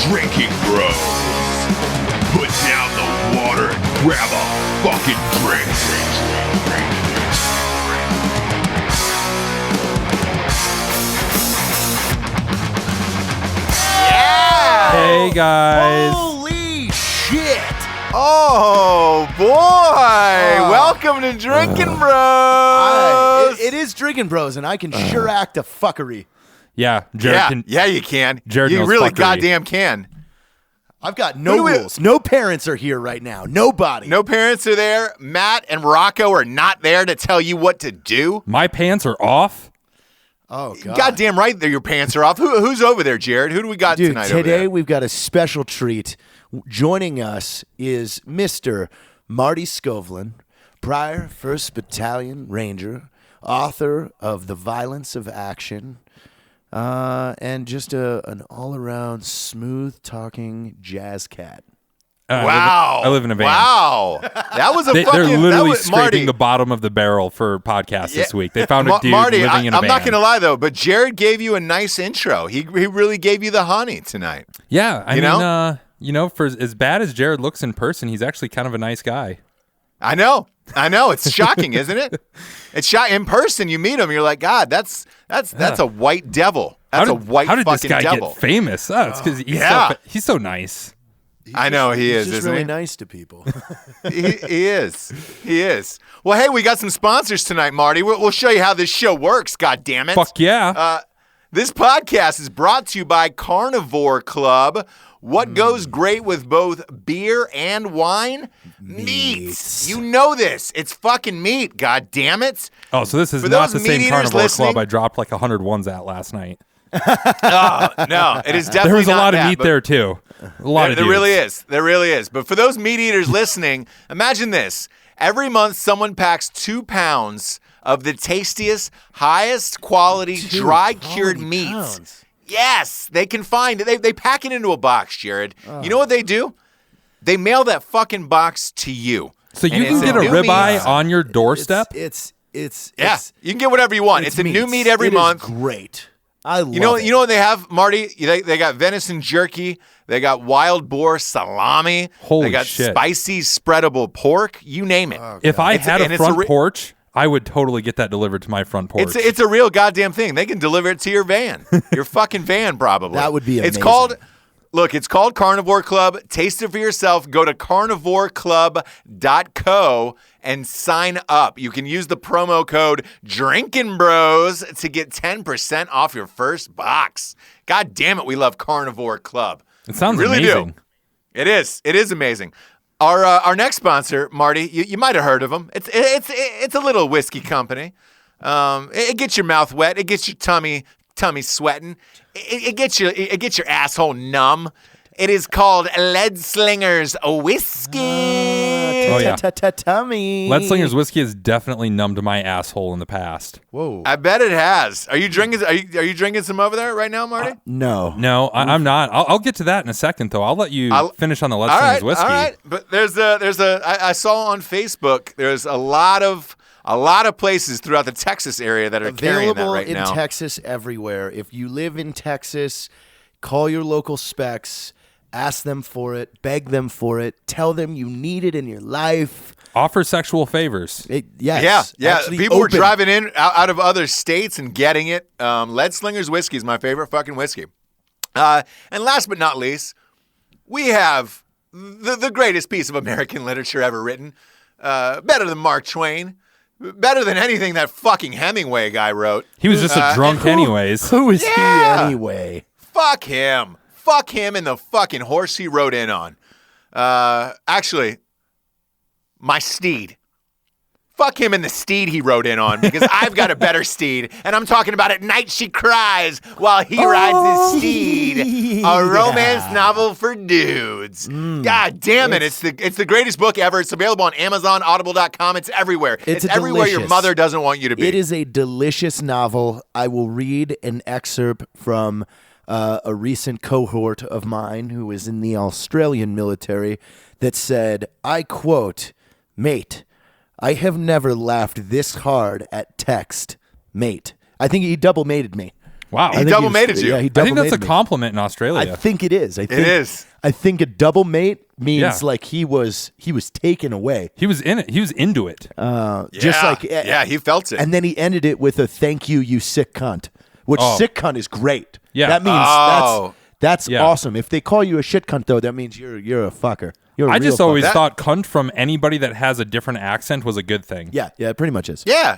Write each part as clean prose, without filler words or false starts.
Drinking Bros. Put down the water and grab a fucking drink. Yeah! Hey guys. Holy shit! Oh boy! Welcome to Drinkin' Bros. It is Drinkin' Bros, and I can sure act a fuckery. Yeah, Jared Yeah, you can. Jared you knows really fuckery. goddamn can. I've got no rules. No parents are here right now. Nobody. No parents are there. Matt and Rocco are not there to tell you what to do. My pants are off. Oh, God. Goddamn right that your pants are off. Who's over there, Jared? Who do we got Dude, tonight over today there? we've got a special treat. Joining us is Mr. Marty Skovlund, prior 1st Battalion Ranger, author of The Violence of Action, and just an all-around smooth-talking jazz cat. Wow. I live in a van. Wow. That was a They're fucking... literally Marty, scraping the bottom of the barrel for podcasts this week. They found a dude Marty, living in a I'm van. not going to lie, though, but Jared gave you a nice intro. He really gave you the honey tonight. Yeah, I You mean, for as bad as Jared looks in person, he's actually kind of a nice guy. I know. It's shocking, isn't it? It's shocking. In person, you meet him, you're like, God, that's a white devil. That's a white How did fucking this guy devil. get famous? Oh, it's because he's so nice. I know he is, He's just isn't really he? nice to people. He is. He is. Well, hey, we got some sponsors tonight, Marty. We'll show you how this show works, God damn it. Fuck yeah. This podcast is brought to you by Carnivore Club. What goes great with both beer and wine? Meat. You know this. It's fucking meat, God damn it. Oh, so this is for not those the same meat eaters Carnivore listening- Club I dropped like 100 ones at last night. No, it is definitely There was a not lot of that, meat but- there too. A lot of There dudes. really is. There really is. But for those meat eaters listening, imagine this. Every month, someone packs 2 pounds of the tastiest, highest quality, dry-cured meats. Pounds. Yes, they can find it. They pack it into a box, Jared. You know what they do? They mail that fucking box to you. So you And can it's get a new ribeye meat. on your doorstep? It's Yeah, you can get whatever you want. It's a new meat every month. Great. I love You know it. what they have, Marty? They got venison jerky. They got wild boar salami. Holy They got shit. spicy spreadable pork. You name it. If I It's- had and a it's front porch, I would totally get that delivered to my front porch. It's a real goddamn thing. They can deliver it to your van, your fucking van, probably. That would be It's amazing. called. Look, it's called Carnivore Club. Taste it for yourself. Go to carnivoreclub.co and sign up. You can use the promo code Drinkin' Bros to get 10% off your first box. God damn it, we love Carnivore Club. It sounds We really amazing. do. It is. It is amazing. Our next sponsor, Marty, you might have heard of them. It's a little whiskey company. It gets your mouth wet. It gets your tummy sweating. It gets your asshole numb. It is called Lead Slingers Whiskey. Oh, yeah. Tummy. Lead Slinger's whiskey has definitely numbed my asshole in the past. Whoa. I bet it has. Are you drinking? Are you drinking some over there right now, Marty? No. No, I'm not. I'll get to that in a second, though. I'll let you finish on the Lead All Slinger's right, whiskey. all right. But I saw on Facebook there's a lot of places throughout the Texas area that are carrying that Available right in now. Texas everywhere. If you live in Texas, call your local specs, ask them for it, beg them for it, tell them you need it in your life. Offer sexual favors. Yes. Yeah. Actually People were open. driving in out of other states and getting it. Lead Slingers whiskey is my favorite fucking whiskey. And last but not least, we have the greatest piece of American literature ever written. Better than Mark Twain. Better than anything that fucking Hemingway guy wrote. He was just a drunk anyways. Who is Yeah. he anyway? Fuck him. Fuck him and the fucking horse he rode in on. Actually, my steed. Fuck him and the steed he rode in on, because I've got a better steed, and I'm talking about At Night She Cries While He Rides His Steed, a romance novel for dudes. God damn it, it's the greatest book ever. It's available on Amazon, Audible.com. It's everywhere. It's everywhere your delicious. mother doesn't want you to be. It is a delicious novel. I will read an excerpt from a recent cohort of mine who was in the Australian military that said, I quote, "Mate, I have never laughed this hard at text, mate." I think he double mated me. Wow. He double mated you. Yeah, he I double think that's a mated me. compliment in Australia. I think double he mated you. Yeah, he I double think that's a mated me. compliment in Australia. I think it is. It is. I think a double mate means Yeah. like he was taken away. He was in it. He was into it. Just like yeah, he felt it. And then he ended it with a "thank you, you sick cunt," which Oh. sick cunt is great. Yeah. that means Oh. that's Yeah. awesome. If they call you a shit cunt though, that means you're a fucker. You're a I real just always fucker. thought cunt from anybody that has a different accent was a good thing. Yeah, it pretty much is. Yeah.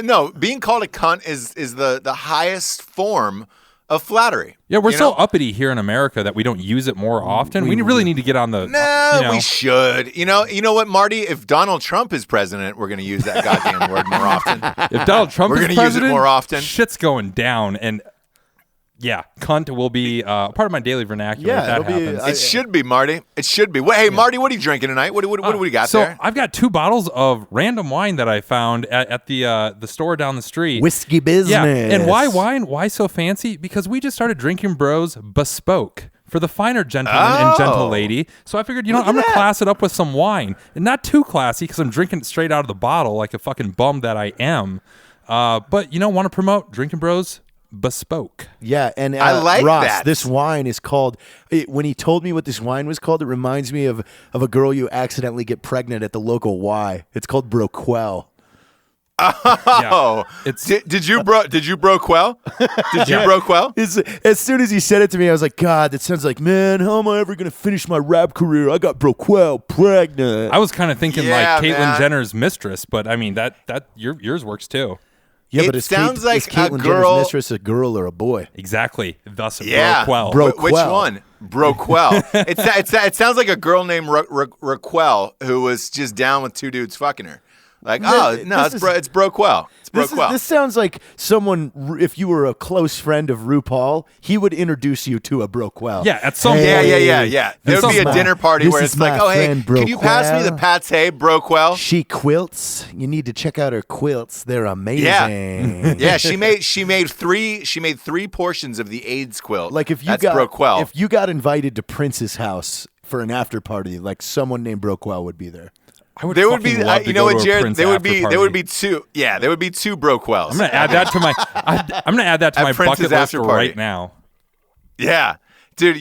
No, being called a cunt is the highest form of flattery. Yeah, we're You so know? uppity here in America that we don't use it more often. We really need to get on the. No, you know. we should. You know what, Marty? If Donald Trump is president, we're going to use that goddamn word more often. If Donald Trump We're is gonna use it president, more often. shit's going down. And yeah, cunt will be part of my daily vernacular Yeah, if that it'll be, happens. It should be, Marty. It should be. Hey, Marty, what are you drinking tonight? What do we got so there? I've got 2 bottles of random wine that I found at the store down the street. Whiskey business. Yeah, and why wine? Why so fancy? Because we just started Drinkin Bros Bespoke for the finer gentleman and gentle lady. So I figured, I'm going to class it up with some wine. And not too classy because I'm drinking it straight out of the bottle like a fucking bum that I am. But, want to promote Drinkin Bros Bespoke. Yeah, and I like Ross, that. this wine is called. When he told me what this wine was called, it reminds me of a girl you accidentally get pregnant at the local Y. It's called Broquel. Oh, It's did you Broquel? Did you Broquel? As soon as he said it to me, I was like, God, that sounds like, man, how am I ever going to finish my rap career? I got Broquel pregnant. I was kind of thinking Yeah, like Caitlyn man. Jenner's mistress, but I mean that yours works too. Yeah, It but sounds like is Caitlyn a girl- Jenner's mistress a girl or a boy? Exactly. Thus, Yeah, Broquel. Which Broquel. one? Broquel. It sounds like a girl named Raquel who was just down with 2 dudes fucking her. Like, This it's is- Broquel. It's Broquel. This sounds like someone, if you were a close friend of RuPaul, he would introduce you to a Broquel. Yeah, at some Yeah. point. There this would be is a my- dinner party this where is it's like, my oh, hey, friend can you pass me the Broquel. pate, Broquel? She quilts. You need to check out her quilts. They're amazing. Yeah, she made 3 portions of the AIDS quilt. Like if you That's got Broquel. if you got invited to Prince's house for an after party, like someone named Broquel would be there. I would there would be, fucking love to you know go what, to a Jared? Prince There would after be party. 2. Yeah, there would be 2 Broquels. I'm gonna add that to my. I'm gonna add that to At my Prince's bucket list after party. right now. Yeah. Dude,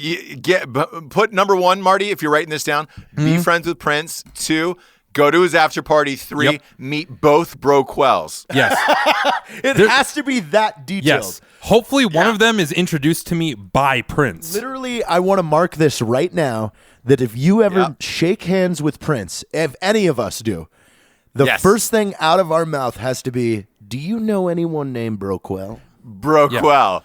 put number 1, Marty, if you're writing this down, be friends with Prince. 2, go to his after party. 3, Yep. meet both Broquels. Yes. It has to be that detailed. Yes. Hopefully, one of them is introduced to me by Prince. Literally, I want to mark this right now that if you ever shake hands with Prince, if any of us do, the Yes. first thing out of our mouth has to be, do you know anyone named Broquel? Broquel.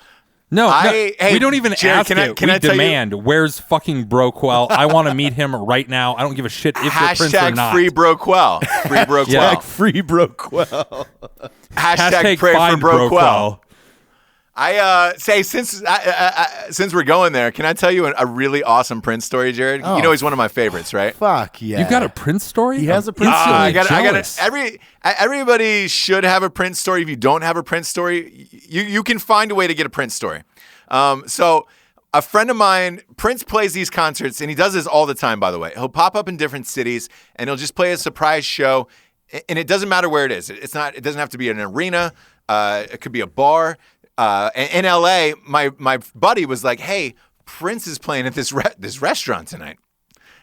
No, Hey, we don't even Jared, ask can I- it. can we I tell you- demand, where's fucking Broquel? I want to meet him right now. I don't give a shit if you're Prince or Hashtag not. free Broquel. Free Broquel. Yeah. Free Broquel. Hashtag pray for find Broquel. I say since we're going there, can I tell you a really awesome Prince story, Jared? Oh. You know he's one of my favorites, right? Fuck yeah. You got a Prince story? He has a I'm Prince instantly story. I got jealous. everybody should have a Prince story. If you don't have a Prince story, you can find a way to get a Prince story. So a friend of mine, Prince plays these concerts, and he does this all the time, by the way. He'll pop up in different cities, and he'll just play a surprise show, and it doesn't matter where it is. It doesn't have to be an arena. It could be a bar. In LA, my buddy was like, "Hey, Prince is playing at this restaurant tonight,"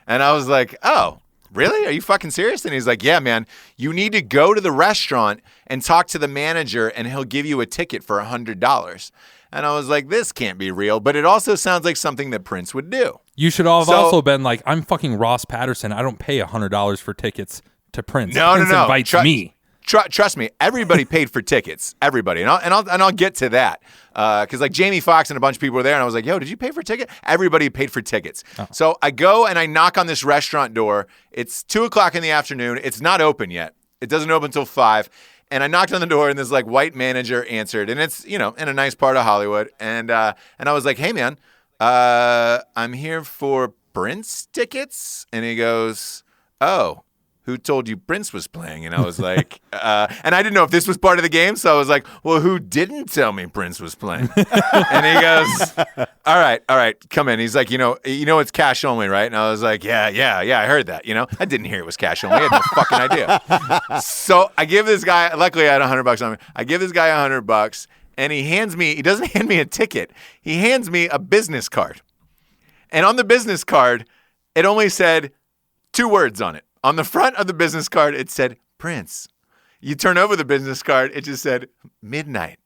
and I was like, "Oh, really? Are you fucking serious?" And he's like, "Yeah, man. You need to go to the restaurant and talk to the manager, and he'll give you a ticket for $100." And I was like, "This can't be real," but it also sounds like something that Prince would do. You should have So- also been like, I'm fucking Ross Patterson. I don't pay $100 for tickets to Prince. Prince No. invites me. Trust me, everybody paid for tickets. Everybody, and I'll get to that because like Jamie Foxx and a bunch of people were there, and I was like, "Yo, did you pay for a ticket?" Everybody paid for tickets. So I go and I knock on this restaurant door. It's 2:00 in the afternoon. It's not open yet. It doesn't open until 5. And I knocked on the door, and this like white manager answered, and it's in a nice part of Hollywood. And I was like, "Hey, man, I'm here for Prince tickets," and he goes, "Oh. Who told you Prince was playing?" And I was like, and I didn't know if this was part of the game. So I was like, "Well, who didn't tell me Prince was playing?" And he goes, all right, come in. He's like, you know, it's cash only, right? And I was like, yeah, I heard that. I didn't hear it was cash only. I had no fucking idea. So I give this guy, luckily I had $100 on me. I give this guy $100, and he doesn't hand me a ticket. He hands me a business card. And on the business card, it only said 2 words on it. On the front of the business card, it said Prince. You turn over the business card, it just said midnight.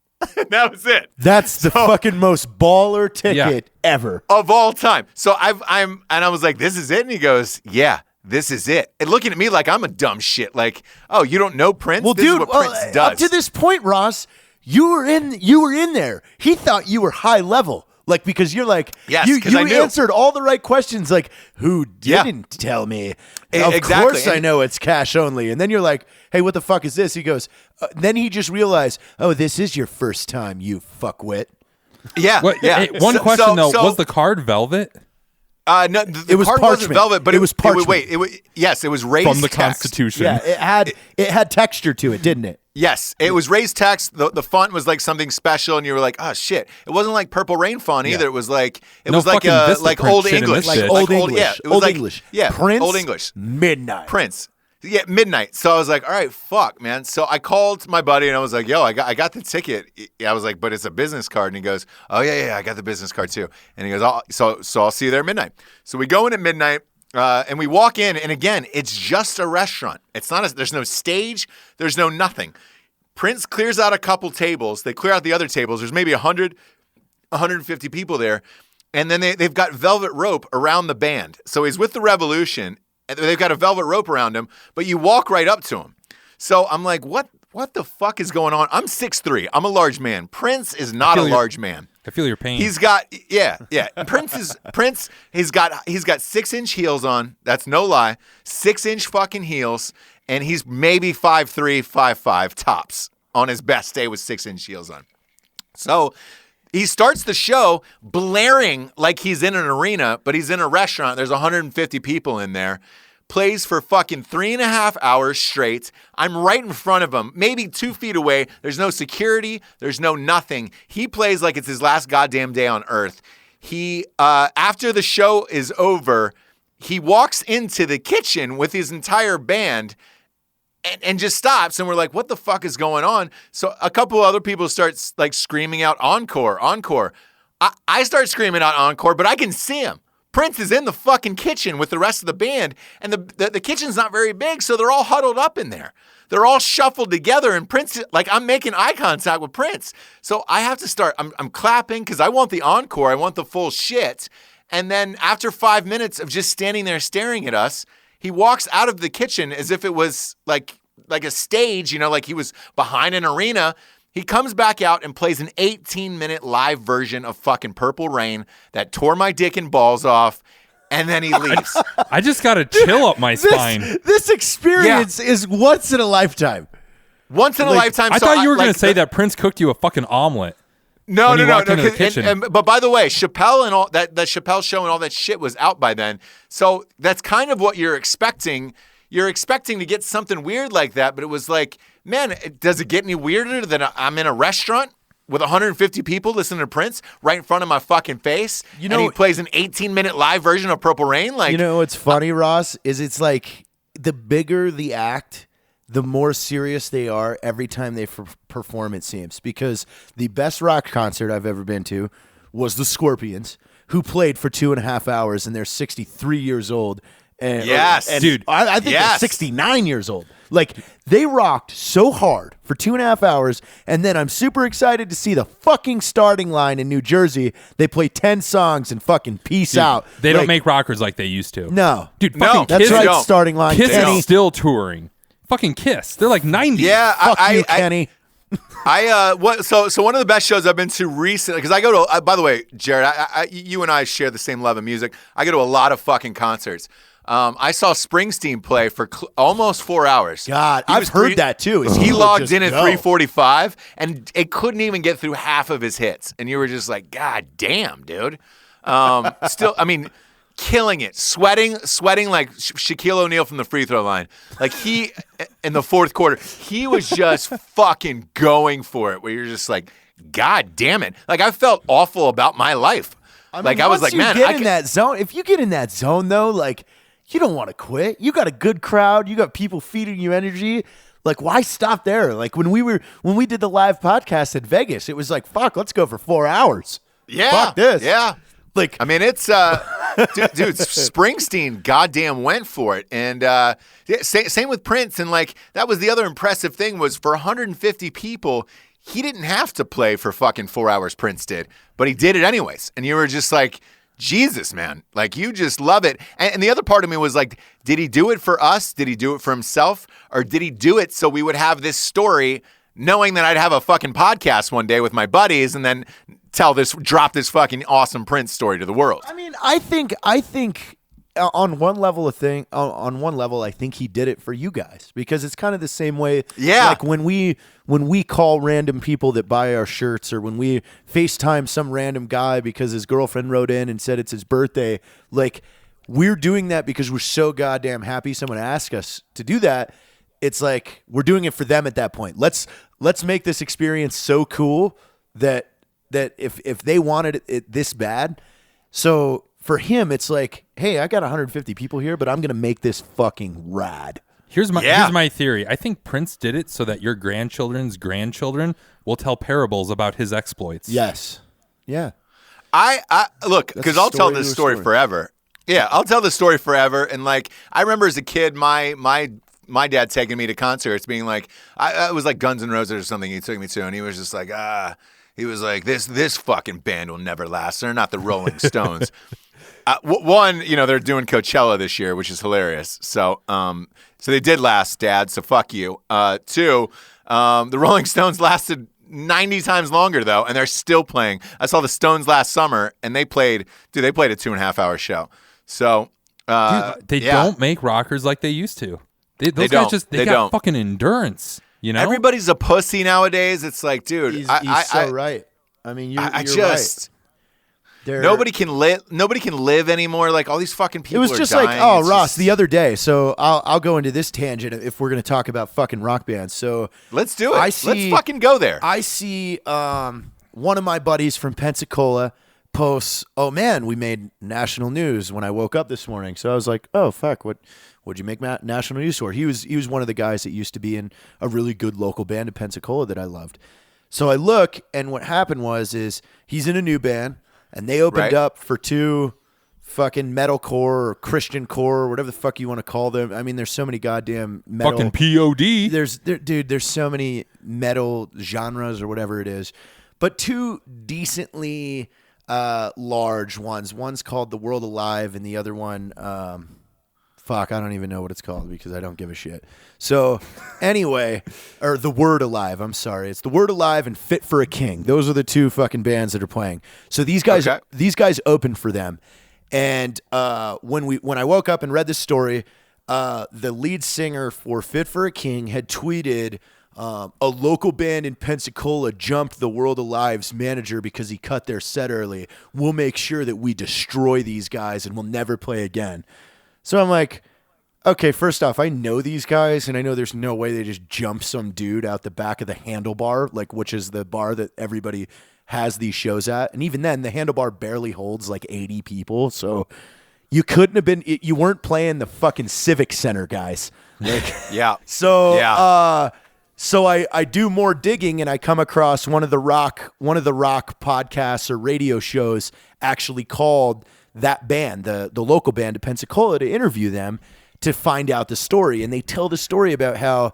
That was it. That's the fucking most baller ticket ever of all time. So I was like, this is it? And he goes, yeah. This is it. And looking at me like I'm a dumb shit. Like, oh, you don't know Prince? Well, this dude, is what Prince does. Up to this point, Ross, you were in there. He thought you were high level. Like, because you're like, yes, you I knew. answered all the right questions. Like, who didn't tell me? Of exactly. course I know it's cash only. And then you're like, hey, what the fuck is this? He goes, then he just realized, oh, this is your first time, you fuckwit. Yeah. What, yeah. Hey, one question, though. Was the card velvet? No, the was card parchment. wasn't velvet, but it was parchment. Yes, it was raised from the text. Constitution. Yeah, it had texture to it, didn't it? Yes, it was raised text. The font was like something special, and you were like, "Oh shit!" It wasn't like Purple Rain font either. It was like No was like fucking Vista like print old shit in English, this shit. Old English. Yeah, it was Old like, English. Yeah, Prince, Old English. midnight. Prince. Yeah, midnight. So I was like, all right, fuck, man. So I called my buddy and I was like, yo, I got the ticket. I was like, but it's a business card. And he goes, oh, yeah, I got the business card too. And he goes, oh, so I'll see you there at midnight. So we go in at midnight and we walk in. And again, it's just a restaurant. It's not. There's no stage. There's no nothing. Prince clears out a couple tables. They clear out the other tables. There's maybe 100, 150 people there. And then they've got velvet rope around the band. So he's with the Revolution. They've got a velvet rope around him, but you walk right up to him. So I'm like, what the fuck is going on? I'm 6'3". I'm a large man. Prince is not a large man. I feel your pain. He's got Prince. He's got 6-inch heels on. That's no lie. 6-inch fucking heels, and he's maybe 5'3", 5'5" tops on his best day with 6-inch heels on. So he starts the show blaring like he's in an arena, but he's in a restaurant. There's 150 people in there. Plays for fucking 3.5 hours straight. I'm right in front of him, maybe 2 feet away. There's no security. There's no nothing. He plays like it's his last goddamn day on earth. He, after the show is over, he walks into the kitchen with his entire band and just stops, and we're like, what the fuck is going on? So a couple other people start like screaming out, encore, encore. I start screaming out encore, but I can see him. Prince is in the fucking kitchen with the rest of the band, and the kitchen's not very big, so they're all huddled up in there. They're all shuffled together, and Prince, like, I'm making eye contact with Prince. So I have to start, I'm clapping because I want the encore, I want the full shit. And then after 5 minutes of just standing there staring at us, he walks out of the kitchen as if it was like a stage, like he was behind an arena. He comes back out and plays an 18-minute live version of fucking Purple Rain that tore my dick and balls off, and then he leaves. I just got a chill up my spine. This experience is once in a lifetime. Once in a lifetime. I so thought you were going to say that Prince cooked you a fucking omelet. No. Into the kitchen. But by the way, Chappelle and all that, the Chappelle show and all that shit was out by then. So that's kind of what you're expecting. You're expecting to get something weird like that, but it was like, man, does it get any weirder than I'm in a restaurant with 150 people listening to Prince right in front of my fucking face? And he plays an 18-minute live version of Purple Rain? Like, what's funny, Ross, is it's like the bigger the act, the more serious they are every time they perform, it seems. Because the best rock concert I've ever been to was the Scorpions, who played for 2.5 hours, and they're 63 years old. And, dude. I think they're 69 years old. Like, they rocked so hard for 2.5 hours, and then I'm super excited to see the fucking starting line in New Jersey. They play 10 songs and fucking peace out. They don't make rockers like they used to. No. Dude, No. fucking That's Kiss. right, starting line. Kiss Kenny. is still touring. Fucking Kiss. They're like 90. yeah, Fuck you, Kenny. So one of the best shows I've been to recently, because I go to, by the way, Jared, you and I share the same love of music. I go to a lot of fucking concerts. I saw Springsteen play for almost 4 hours. God, I've heard that too. He logged in at go. 3:45, and it couldn't even get through half of his hits. And you were just like, God damn, dude. Still, I mean, killing it, sweating like Shaquille O'Neal from the free throw line. Like he, in the fourth quarter, he was just fucking going for it. Where you're just like, God damn it. Like I felt awful about my life. I was like, man, get in that zone. If you get in that zone though, like you don't want to quit. You got a good crowd. You got people feeding you energy. Like, why stop there? Like when we did the live podcast at Vegas, it was like, fuck, let's go for 4 hours. Yeah. Fuck this. Yeah. Like, I mean, it's dude, Springsteen goddamn went for it. And same with Prince. And like, that was the other impressive thing was for 150 people, he didn't have to play for fucking 4 hours, Prince did, but he did it anyways. And you were just like, Jesus, man, like you just love it. And the other part of me was like, did he do it for us? Did he do it for himself? Or did he do it so we would have this story knowing that I'd have a fucking podcast one day with my buddies and then drop this fucking awesome Prince story to the world? I mean, I think on one level I think he did it for you guys because it's kind of the same way. Yeah. Like when we call random people that buy our shirts or when we FaceTime some random guy because his girlfriend wrote in and said it's his birthday, like we're doing that because we're so goddamn happy someone asked us to do that. It's like we're doing it for them at that point. Let's make this experience so cool that if they wanted it this bad. So for him, it's like, hey, I got 150 people here, but I'm going to make this fucking rad. Here's my theory. I think Prince did it so that your grandchildren's grandchildren will tell parables about his exploits. Yes. Yeah. I look, because I'll tell this story forever. Yeah, I'll tell the story forever. And like, I remember as a kid, my dad taking me to concerts, being like, it was like Guns N' Roses or something he took me to, and he was just like, he was like, this fucking band will never last. They're not the Rolling Stones. One, they're doing Coachella this year, which is hilarious. So they did last, Dad, so fuck you. Two, the Rolling Stones lasted 90 times longer, though, and they're still playing. I saw the Stones last summer, and they played a 2.5 hour show. So, they don't make rockers like they used to. Those guys got don't. fucking endurance. Everybody's a pussy nowadays. It's like, dude, He's so right. I mean, you're just right. Nobody can live anymore. Like all these fucking people. It was are just dying. like, oh, It's Ross, just- the other day. So I'll go into this tangent if we're going to talk about fucking rock bands. So let's do it. Let's fucking go there. I see one of my buddies from Pensacola posts, oh man, we made national news when I woke up this morning. So I was like, oh fuck, what'd you make national news for? He was one of the guys that used to be in a really good local band in Pensacola that I loved. So I look, and what happened is he's in a new band, and they opened up for two fucking metalcore or Christian core or whatever the fuck you want to call them. I mean, there's so many goddamn metal. Fucking POD. There's so many metal genres or whatever it is. But two decently large ones. One's called The World Alive, and the other one, I don't even know what it's called because I don't give a shit. So anyway, or The Word Alive, I'm sorry. It's The Word Alive and Fit for a King. Those are the two fucking bands that are playing. So these guys opened for them. And when I woke up and read this story, the lead singer for Fit for a King had tweeted, a local band in Pensacola jumped The World Alive's manager because he cut their set early. We'll make sure that we destroy these guys and we'll never play again. So I'm like, okay, first off, I know these guys, and I know there's no way they just jump some dude out the back of the Handlebar, which is the bar that everybody has these shows at. And even then, the Handlebar barely holds like 80 people. So you couldn't have been, you weren't playing the fucking Civic Center, guys. Like, yeah. So, yeah. So I do more digging, and I come across one of the rock podcasts or radio shows actually called that band, the local band of Pensacola, to interview them to find out the story. And they tell the story about how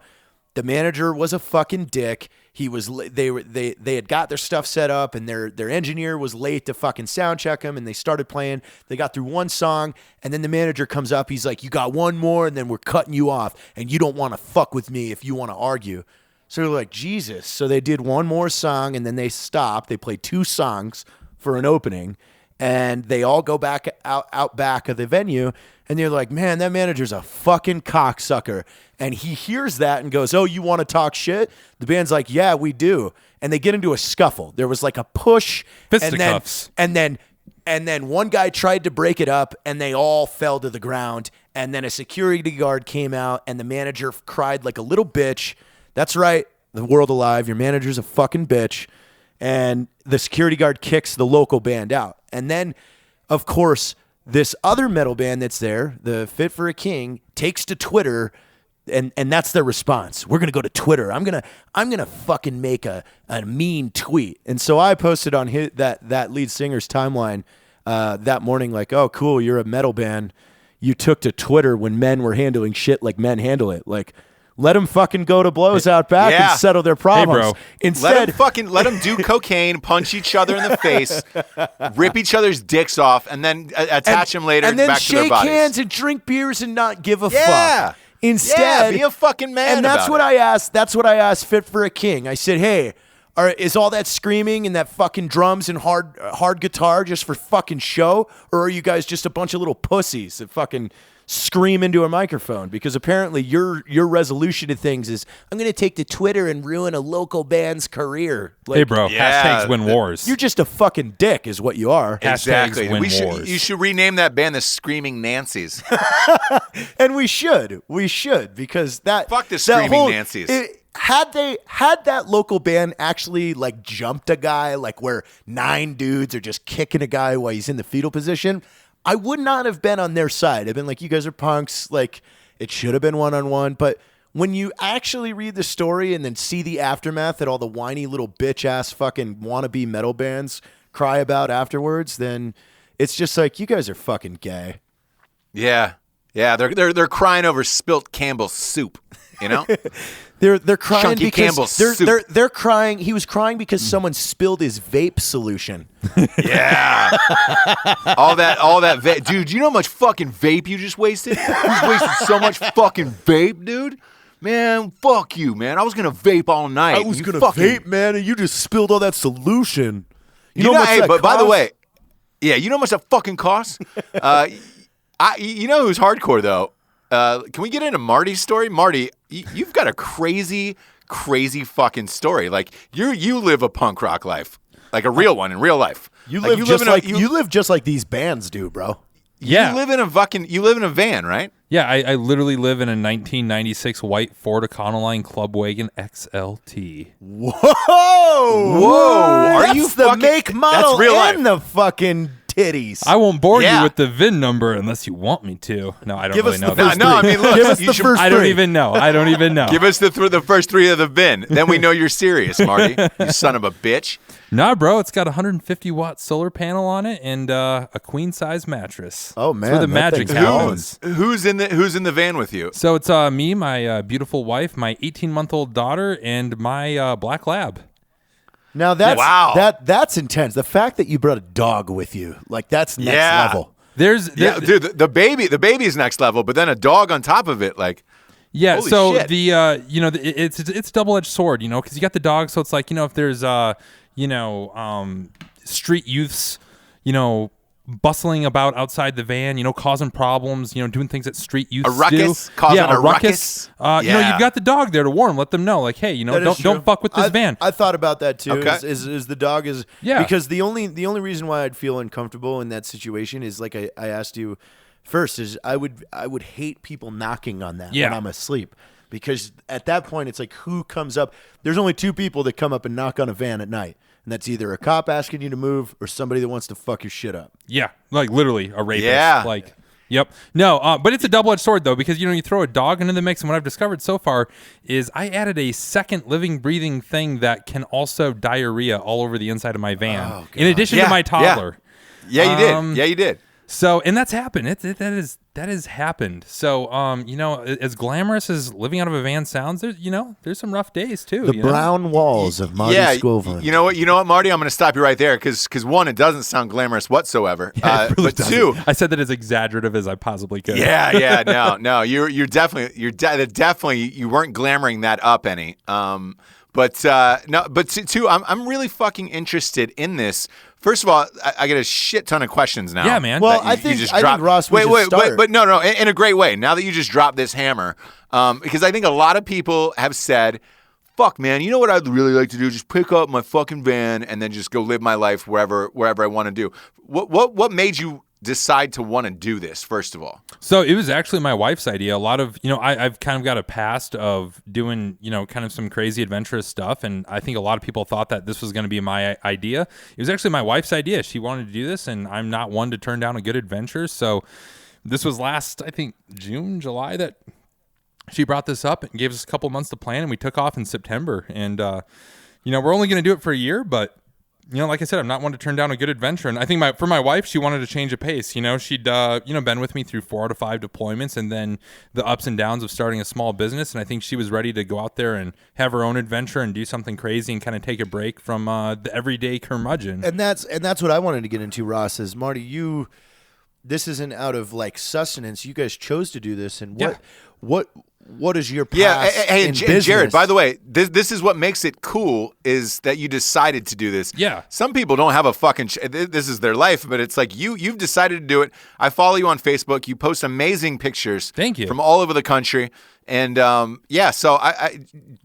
the manager was a fucking dick. They had got their stuff set up, and their engineer was late to fucking sound check them, and they started playing. They got through one song, and then the manager comes up. He's like, you got one more, and then we're cutting you off, and you don't want to fuck with me if you want to argue. So they're like, Jesus. So they did one more song, and then they stopped. They played two songs for an opening, and they all go back out back of the venue, and they're like, man, that manager's a fucking cocksucker. And he hears that and goes, oh, you want to talk shit? The band's like, yeah, we do. And they get into a scuffle. There was like a push. Fisticuffs. And then one guy tried to break it up, and they all fell to the ground. And then a security guard came out, and the manager cried like a little bitch. That's right, The World Alive. Your manager's a fucking bitch. And the security guard kicks the local band out. And then, of course, this other metal band that's there, the Fit for a King, takes to Twitter and that's their response. We're gonna go to Twitter. I'm gonna fucking make a mean tweet. And so I posted on that lead singer's timeline that morning, like, oh, cool, you're a metal band. You took to Twitter when men were handling shit like men handle it. Like, let them fucking go to blows out back and settle their problems. Hey, bro. Instead, let them do cocaine, punch each other in the face, rip each other's dicks off, and then attach them later and then back to their shake bodies. hands and drink beers and not give a Yeah. fuck. Instead, be a fucking man. And that's about what it. I asked. That's what I asked Fit for a King. I said, hey, is all that screaming and that fucking drums and hard guitar just for fucking show, or are you guys just a bunch of little pussies that fucking scream into a microphone? Because apparently your resolution to things is, I'm going to take to Twitter and ruin a local band's career. Like, Hey, bro. Hashtags win wars. you're just a fucking dick is what you are. Exactly. Hashtags win You wars. should rename that band the Screaming Nancies. And we should because that Fuck the that Screaming Nancies. Had that local band actually like jumped a guy, like where 9 dudes are just kicking a guy while he's in the fetal position, I would not have been on their side. I've been like, you guys are punks. Like, it should have been 1-on-1. But when you actually read the story and then see the aftermath that all the whiny little bitch ass fucking wannabe metal bands cry about afterwards, then it's just like, you guys are fucking gay. Yeah. They're crying over spilt Campbell's soup. You know. They're crying Chunky because Campbell's they're crying. He was crying because someone spilled his vape solution. Yeah. all that vape. Dude, you know how much fucking vape you just wasted? You just wasted so much fucking vape, dude. Man, fuck you, man. I was going to vape all night. I was gonna vape, man, and you just spilled all that solution. You know how much hey, that but by the costs? way, yeah, you know how much that fucking costs? You know who's hardcore, though? Can we get into Marty's story? Marty, you've got a crazy fucking story. Like, you live a punk rock life. Like a real one in real life. You Like, live just like these bands do, bro. Yeah. You live in a van, right? Yeah, I literally live in a 1996 white Ford Econoline Clubwagon XLT. Whoa! Are That's you the fucking- make, model, that's real and life. the fucking titties? I won't bore Yeah. you with the VIN number unless you want me to. No, I don't Give really us know. the that. first No, I three. mean, look, Give us you the should- first I don't three. even know. I don't even know. Give us the first 3 of the VIN. Then we know you're serious, Marty. You son of a bitch. Nah, bro, it's got a 150-watt solar panel on it and a queen-size mattress. Oh, That's man, where the that magic thing's happens. Who's in the van with you? So it's me, my beautiful wife, my 18-month-old daughter, and my black lab. Now Wow. that's intense. The fact that you brought a dog with you, like that's next Yeah. level. Yeah, dude, the baby's next level, but then a dog on top of it, like. Yeah, Holy so shit. it's a double-edged sword, because you got the dog, so it's like, if there's street youths, bustling about outside the van, causing problems, doing things that street youths A ruckus? do. Causing yeah, a ruckus? You've got the dog there to warn them, let them know, like, hey, That is true. don't fuck with this van. I thought about that too. Okay. Is the dog is Yeah. because the only reason why I'd feel uncomfortable in that situation is like I asked you first is I would hate people knocking on that Yeah. when I'm asleep. Because at that point, it's like, who comes up? There's only 2 people that come up and knock on a van at night. And that's either a cop asking you to move or somebody that wants to fuck your shit up. Yeah, like literally a rapist. Yeah. Like, yep. No, but it's a double-edged sword, though, because, you throw a dog into the mix, and what I've discovered so far is I added a second living, breathing thing that can also diarrhea all over the inside of my van, Oh, in addition to my toddler. Yeah, you did. Yeah, you did. So, and that's happened. That has happened. So, as glamorous as living out of a van sounds, there's some rough days too. The brown walls of Marty Skovlund. You know what, Marty? I'm going to stop you right there because one, it doesn't sound glamorous whatsoever. It really but doesn't. 2, I said that as exaggerative as I possibly could. no, you're definitely you weren't glamoring that up any. But 2, I'm really fucking interested in this. First of all, I get a shit ton of questions now. Yeah, man. Well, that I think dropped. Ross, we should start. But no, in a great way. Now that you just dropped this hammer, because I think a lot of people have said, "Fuck, man, you know what I'd really like to do? Just pick up my fucking van and then just go live my life wherever I want to do." What made you decide to want to do this? First of all, So it was actually my wife's idea. A lot of, I've kind of got a past of doing, kind of some crazy adventurous stuff. And I think a lot of people thought that this was going to be my idea. It was actually my wife's idea. She wanted to do this, and I'm not one to turn down a good adventure. So this was last, I think, June, July that she brought this up and gave us a couple months to plan, and we took off in September. And, we're only going to do it for a year, but like I said, I'm not one to turn down a good adventure. And I think for my wife, she wanted to change a pace. She'd, been with me through 4 out of 5 deployments and then the ups and downs of starting a small business. And I think she was ready to go out there and have her own adventure and do something crazy and kind of take a break from the everyday curmudgeon. And that's what I wanted to get into, Ross, is Marty, this isn't out of like sustenance. You guys chose to do this. And what is your past in business? Jared, by the way, this is what makes it cool is that you decided to do this. Yeah. Some people don't have a fucking this is their life, but it's like you've decided to do it. I follow you on Facebook. You post amazing pictures. Thank you. From all over the country. And so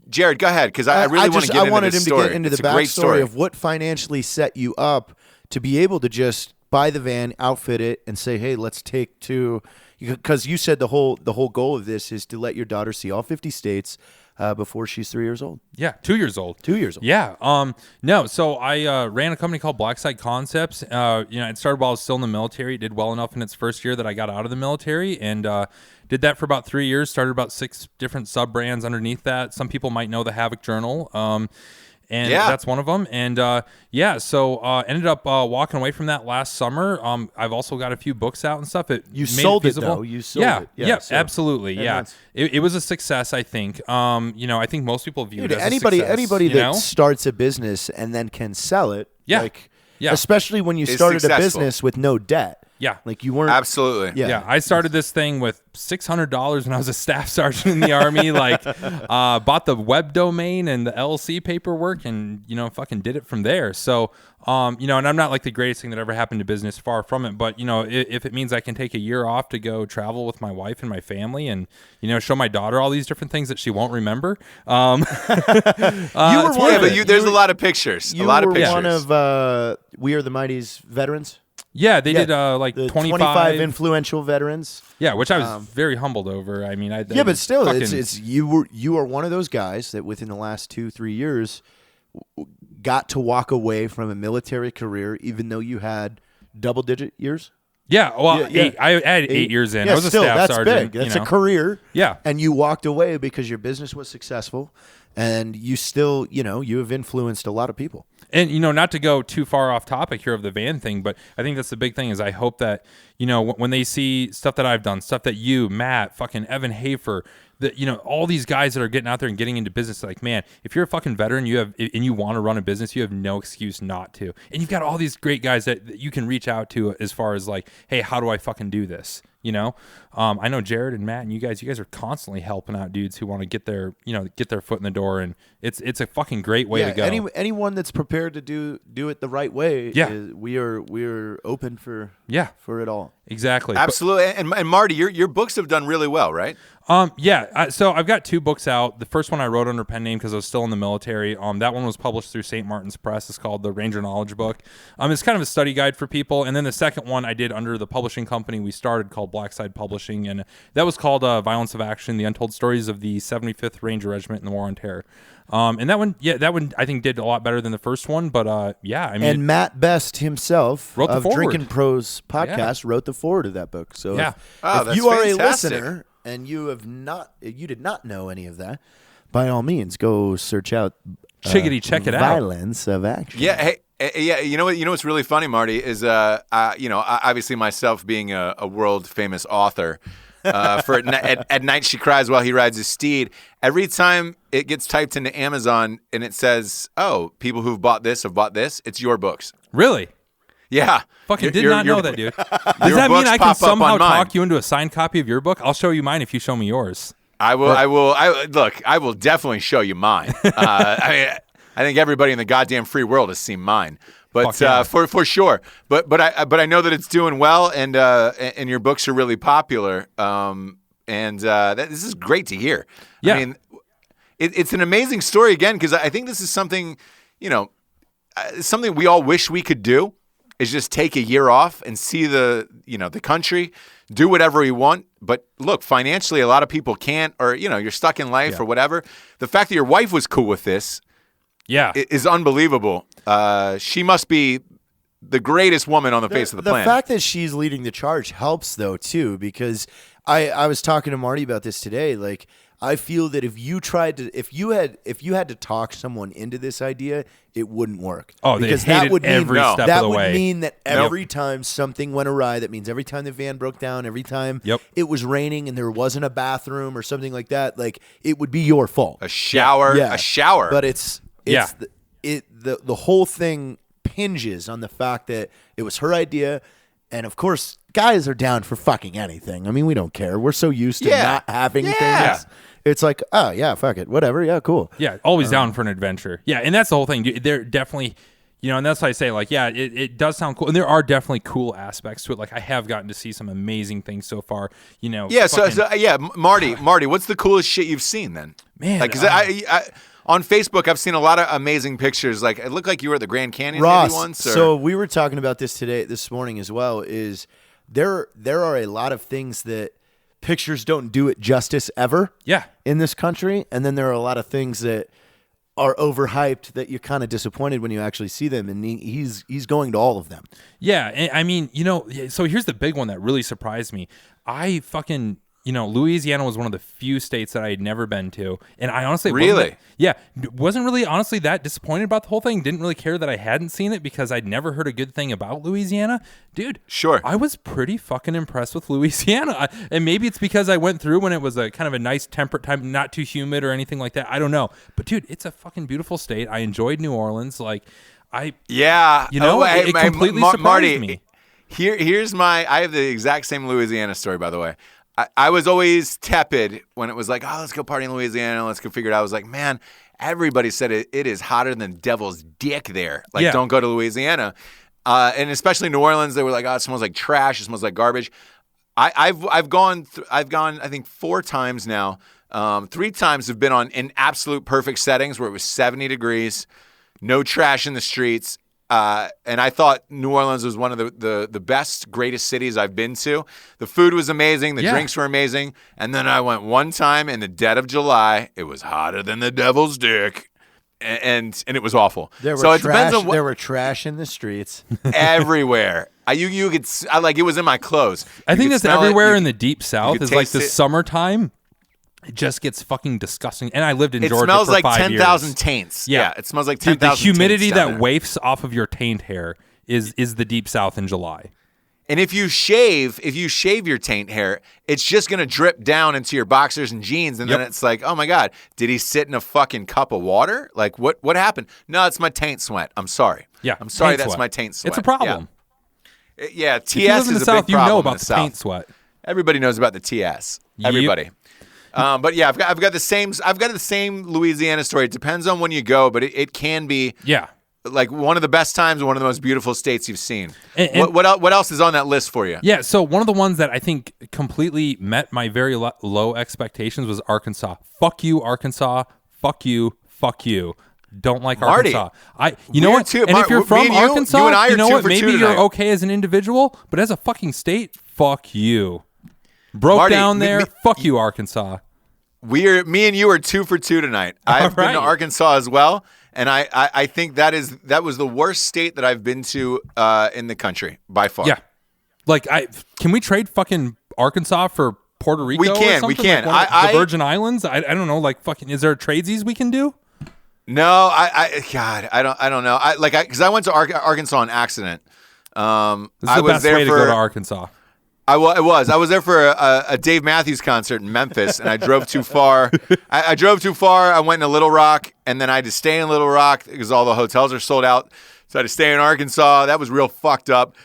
Jared, go ahead, because I really want to get into this story. I wanted him to get into the backstory of what financially set you up to be able to just buy the van, outfit it, and say, hey, let's take to... Because you said the whole goal of this is to let your daughter see all 50 states before she's 3 years old. Yeah, 2 years old. 2 years old. Yeah. No. So I ran a company called Blackside Concepts. It started while I was still in the military. It did well enough in its first year that I got out of the military and did that for about 3 years. Started about 6 different sub brands underneath that. Some people might know the Havoc Journal. And that's one of them. And so ended up walking away from that last summer. I've also got a few books out and stuff. You sold it, though. You sold it. Yeah, absolutely. Yeah. It was a success, I think. I think most people view it as anybody, a success. Anybody that starts a business and then can sell it, especially when you started a business with no debt. Yeah. Like you weren't. Absolutely. Yeah. I started this thing with $600 when I was a staff sergeant in the Army. Bought the web domain and the LLC paperwork and, fucking did it from there. So, and I'm not like the greatest thing that ever happened to business, far from it. But, if it means I can take a year off to go travel with my wife and my family and, show my daughter all these different things that she won't remember. You were one of it. There's a lot of pictures. You were one of We Are the Mighty's veterans. Yeah, they did the 25 influential veterans. Yeah, which I was very humbled over. I mean, but still, it's you are one of those guys that within the last 2-3 years got to walk away from a military career, even though you had double-digit years. Yeah, well, 8. I had 8 years in. I was a staff sergeant. That's a career. Yeah, and you walked away because your business was successful, and you still, you have influenced a lot of people. And, not to go too far off topic here of the van thing, but I think that's the big thing is I hope that, when they see stuff that I've done, stuff that you, Matt, fucking Evan Hafer, that, all these guys that are getting out there and getting into business, like, man, if you're a fucking veteran, and you want to run a business, you have no excuse not to. And you've got all these great guys that you can reach out to as far as like, hey, how do I fucking do this? I know Jared and Matt and you guys are constantly helping out dudes who want to get their foot in the door, and it's a fucking great way to go. Anyone that's prepared to do it the right way, we're open for it all. Exactly. Absolutely. And Marty, your books have done really well, right? So I've got 2 books out. The first one I wrote under pen name because I was still in the military. That one was published through St. Martin's Press. It's called the Ranger Knowledge Book. It's kind of a study guide for people. And then the second one I did under the publishing company we started called Blackside Publishing, and that was called Violence of Action: The Untold Stories of the 75th Ranger Regiment in the War on Terror. And that one I think did a lot better than the first one. But and Matt Best himself wrote the of forward. Drinkin Pros podcast wrote the forward of that book. So if that's you are fantastic. a listener and you did not know any of that, by all means, go search out check it out. Violence of Action. Yeah, hey, you know what's really funny, Marty, is obviously myself being a world famous author. At night she cries while he rides his steed. Every time it gets typed into Amazon and it says, "Oh, people who've bought this have bought this," it's your books. Really? Yeah. Fucking did not know that, dude. Does that mean I can somehow talk you into a signed copy of your book? I'll show you mine if you show me yours. I will definitely show you mine. I think everybody in the goddamn free world has seen mine. But for sure. But I know that it's doing well, and your books are really popular. This is great to hear. Yeah. I mean, it's an amazing story again, because I think this is something, something we all wish we could do, is just take a year off and see the country, do whatever we want. But look, financially, a lot of people can't, or you're stuck in life or whatever. The fact that your wife was cool with this, is unbelievable. She must be the greatest woman on the face of the planet. The fact that she's leading the charge helps, though, too, because I was talking to Marty about this today. Like, I feel that if you had to talk someone into this idea, it wouldn't work. Oh, they because hated that would mean every step of that the would way. mean that every time something went awry, that means every time the van broke down, every time it was raining and there wasn't a bathroom or something like that, like it would be your fault. A shower. But the whole thing hinges on the fact that it was her idea. And of course, guys are down for fucking anything. I mean, we don't care. We're so used to not having things. It's like, oh, yeah, fuck it. Whatever. Yeah, cool. Yeah, always down for an adventure. Yeah, and that's the whole thing. They're definitely, and that's why I say, like, yeah, it does sound cool. And there are definitely cool aspects to it. Like, I have gotten to see some amazing things so far, Yeah, Marty, what's the coolest shit you've seen then? Man. Like, 'cause I on Facebook, I've seen a lot of amazing pictures. Like, it looked like you were at the Grand Canyon maybe once. Or... So we were talking about this morning as well, is there are a lot of things that pictures don't do it justice ever in this country. And then there are a lot of things that are overhyped that you're kind of disappointed when you actually see them. And he's going to all of them. Yeah. And I mean, so here's the big one that really surprised me. I fucking... Louisiana was one of the few states that I had never been to. And I honestly wasn't really honestly that disappointed about the whole thing. Didn't really care that I hadn't seen it because I'd never heard a good thing about Louisiana. Dude, sure. I was pretty fucking impressed with Louisiana. And maybe it's because I went through when it was a kind of a nice temperate time, not too humid or anything like that. I don't know. But dude, it's a fucking beautiful state. I enjoyed New Orleans. Like, it completely surprised me. Here's I have the exact same Louisiana story, by the way. I was always tepid when it was like, oh, let's go party in Louisiana. Let's go figure it out. I was like, man, everybody said it is hotter than devil's dick there. Like, don't go to Louisiana. And especially New Orleans, they were like, oh, it smells like trash. It smells like garbage. I've gone, I think 4 times now. 3 times have been in absolute perfect settings where it was 70 degrees, no trash in the streets. And I thought New Orleans was one of the best, greatest cities I've been to. The food was amazing. The drinks were amazing. And then I went one time in the dead of July. It was hotter than the devil's dick. And it was awful. There were trash in the streets. Everywhere. You could, it was in my clothes. I think that's everywhere in the deep south. Is like the summertime. It just gets fucking disgusting. And I lived in Georgia for 5 years. It smells like 10,000 taints. Yeah, it smells like 10,000 taints. The humidity that wafts off of your taint hair is the deep south in July. And if you shave your taint hair, it's just going to drip down into your boxers and jeans. And then it's like, oh my God, did he sit in a fucking cup of water? Like, what happened? No, it's my taint sweat. I'm sorry. Yeah. I'm sorry, that's my taint sweat. It's a problem. Yeah, TS if you live in the is south, a big problem. You know about the taint sweat. Everybody knows about the TS. Everybody. But yeah, I've got the same Louisiana story. It depends on when you go, but it can be like one of the best times, one of the most beautiful states you've seen. And what else is on that list for you? Yeah, so one of the ones that I think completely met my very low expectations was Arkansas. Fuck you, Arkansas. Fuck you. Fuck you. Don't like Marty, Arkansas. You know what? And if you're from Arkansas, you know what? Maybe you're okay as an individual, but as a fucking state, fuck you. Marty, down there. Fuck you, Arkansas. Me and you are 2 for 2 tonight. I've been to Arkansas as well, and I think that was the worst state that I've been to in the country by far. Yeah, like can we trade fucking Arkansas for Puerto Rico? We can. Like the Virgin Islands. I don't know. Like fucking, is there tradesies we can do? No, I don't know. Because I went to Arkansas on accident. This is the best way to go to Arkansas. I was there for a Dave Matthews concert in Memphis, and I drove too far. I drove too far. I went into Little Rock, and then I had to stay in Little Rock because all the hotels are sold out. So I had to stay in Arkansas. That was real fucked up.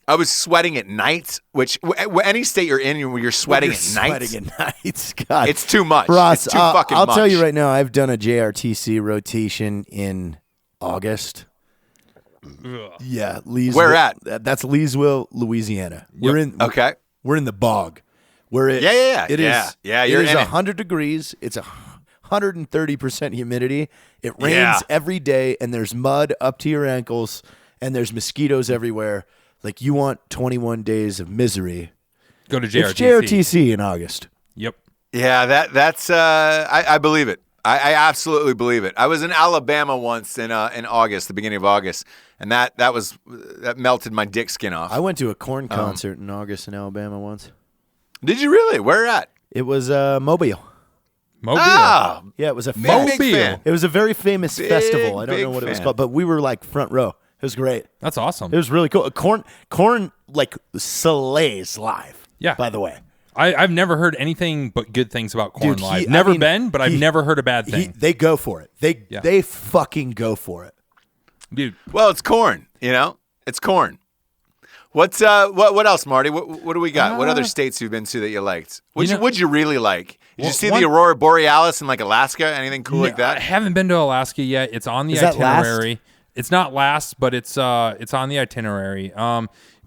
I was sweating at night, which any state you're in, you're sweating at night. Sweating at night, God, it's too much. Ross, it's too fucking much. I'll tell you right now, I've done a JRTC rotation in August. Yeah, Leesville. Where at? That's Leesville, Louisiana. Yep. We're in the bog. Where it you're is in 100 degrees. It's 130% humidity. It rains every day, and there's mud up to your ankles, and there's mosquitoes everywhere. Like, you want 21 days of misery. Go to JRTC. It's JRTC in August. Yep. Yeah, that's I believe it. I absolutely believe it. I was in Alabama once in August, the beginning of August, and that melted my dick skin off. I went to a Korn concert in August in Alabama once. Did you really? Where at? It was Mobile. Mobile. Oh, Yeah, it was a big fest. fan. It was a very famous festival. I don't big know what it was fan. called, but we were like front row. It was great. That's awesome. It was really cool. Corn like slays live. Yeah. By the way, I've never heard anything but good things about Korn Dude, live. I Never mean, been, but I've never heard a bad thing. they go for it. Yeah. They fucking go for it. Dude, Well, it's corn. It's corn. What else, Marty? What do we got? What other states you've been to that you liked? What'd you really like? Did you see the Aurora Borealis in like Alaska? Anything cool like that? I haven't been to Alaska yet. It's on the Is that itinerary. It's not last, but it's on the itinerary.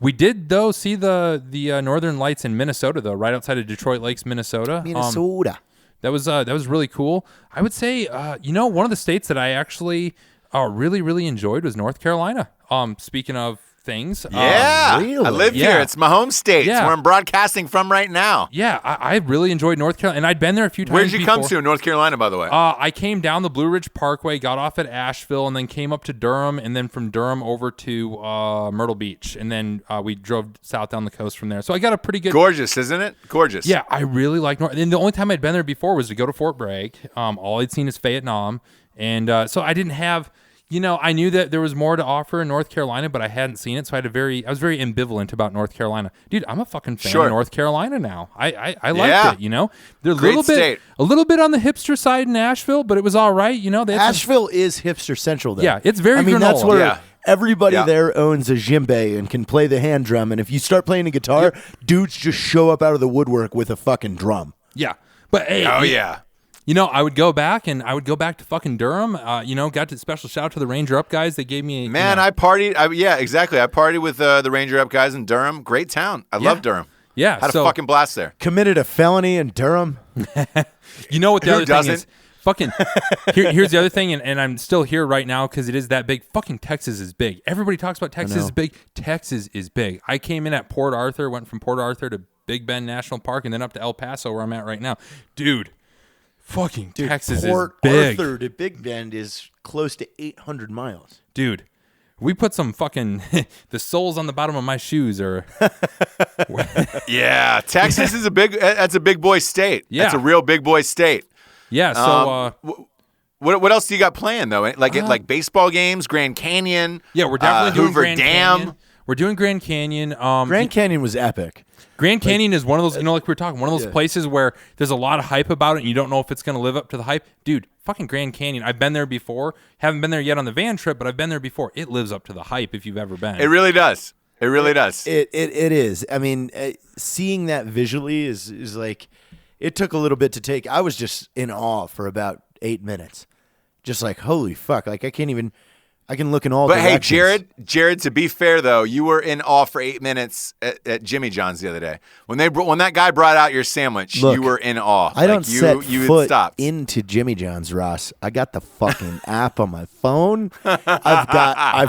We did though see the Northern Lights in Minnesota though, right outside of Detroit Lakes, Minnesota. Minnesota. That was really cool. I would say one of the states that I actually really really enjoyed was North Carolina. Speaking of things, Yeah, really? I live Yeah. here. It's my home state. Yeah. It's where I'm broadcasting from right now. yeah, I really enjoyed North Carolina, and I'd been there a few times. Where did you come before. to in North Carolina, by the way? I came down the Blue Ridge Parkway, got off at Asheville, and then came up to Durham, and then from Durham over to Myrtle Beach, and then we drove south down the coast from there. So I got a pretty good. Gorgeous, isn't it? Gorgeous. Yeah, I really like North. And the only time I'd been there before was to go to Fort Bragg. All I'd seen is Vietnam, and so I didn't have. I knew that there was more to offer in North Carolina, but I hadn't seen it, so I was very ambivalent about North Carolina. Dude, I'm a fucking fan Sure. of North Carolina now. I liked Yeah. it. They're Great state. a little bit on the hipster side in Nashville, but it was all right. They had some- Asheville is hipster central, though. Yeah, it's very I mean, that's granola. where Yeah. everybody Yeah. there owns a djembe and can play the hand drum. And if you start playing a guitar, dudes just show up out of the woodwork with a fucking drum. Yeah, but hey, Oh yeah. I would go back to fucking Durham. Got to special shout out to the Ranger Up guys. They gave me Man, I partied. Yeah, exactly. I partied with the Ranger Up guys in Durham. Great town. I love Durham. Yeah, Had so- a fucking blast there. Committed a felony in Durham. You know what the Who other thing is? doesn't? Fucking here's the other thing, and I'm still here right now because it is that big. Fucking Texas is big. Everybody talks about Texas is big. Texas is big. I came in at Port Arthur, went from Port Arthur to Big Bend National Park, and then up to El Paso where I'm at right now. Dude, Texas Port is big. Arthur to Big Bend is close to 800 miles. Dude, we put some fucking the soles on the bottom of my shoes or Yeah, Texas is that's a big boy state. Yeah. That's a real big boy state. yeah. So What else do you got planned though? Like baseball games, Grand Canyon. yeah, we're definitely doing Hoover Grand Dam. Canyon. We're doing Grand Canyon. Grand Canyon was epic. Grand Canyon is one of those, like we were talking, one of those places where there's a lot of hype about it and you don't know if it's going to live up to the hype. Dude, fucking Grand Canyon. I've been there before. Haven't been there yet on the van trip, but I've been there before. It lives up to the hype if you've ever been. It really does. It really does. It is. I mean, seeing that visually is like, it took a little bit to take. I was just in awe for about 8 minutes. Just like, holy fuck. Like, I can look in all But hey, directions. Jared. To be fair though, you were in awe for 8 minutes at Jimmy John's the other day. When that guy brought out your sandwich, Look, you were in awe. I don't set you foot stopped. into Jimmy John's, Ross. I got the fucking app on my phone. I've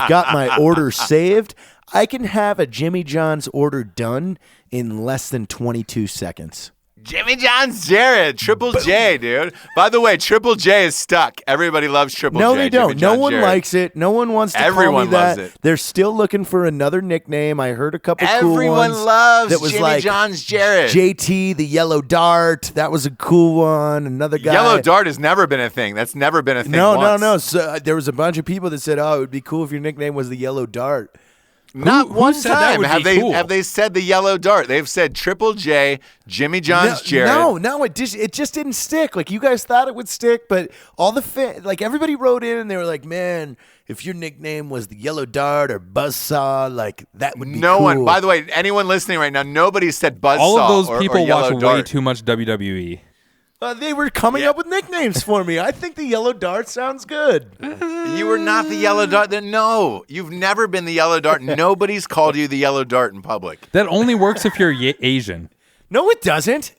got my order saved. I can have a Jimmy John's order done in less than 22 seconds. Jimmy John's Jared, Triple J, dude. By the way, Triple J is stuck. Everybody loves Triple J. No, they don't. Jimmy No John one Jared. likes it. No one wants to Everyone call me that. loves it. They're still looking for another nickname. I heard a couple cool Everyone ones. loves that was Jimmy like John's Jared. JT, the Yellow Dart. That was a cool one. Another guy. Yellow Dart has never been a thing. That's never been a thing. No. once. So, there was a bunch of people that said, "Oh, it would be cool if your nickname was the Yellow Dart." Not who one said that time would be cool? have they said the Yellow Dart. They've said Triple J, Jimmy John's Jared. No, it just didn't stick. Like you guys thought it would stick, but all the like everybody wrote in and they were like, "Man, if your nickname was the Yellow Dart or Buzzsaw, like that would be No cool." one. By the way, anyone listening right now, nobody said Buzzsaw. All of those or people Yellow watch Dart. way too much WWE. They were coming up with nicknames for me. I think the Yellow Dart sounds good. You were not the Yellow Dart. No, you've never been the Yellow Dart. Nobody's called you the Yellow Dart in public. That only works if you're Asian. No, it doesn't.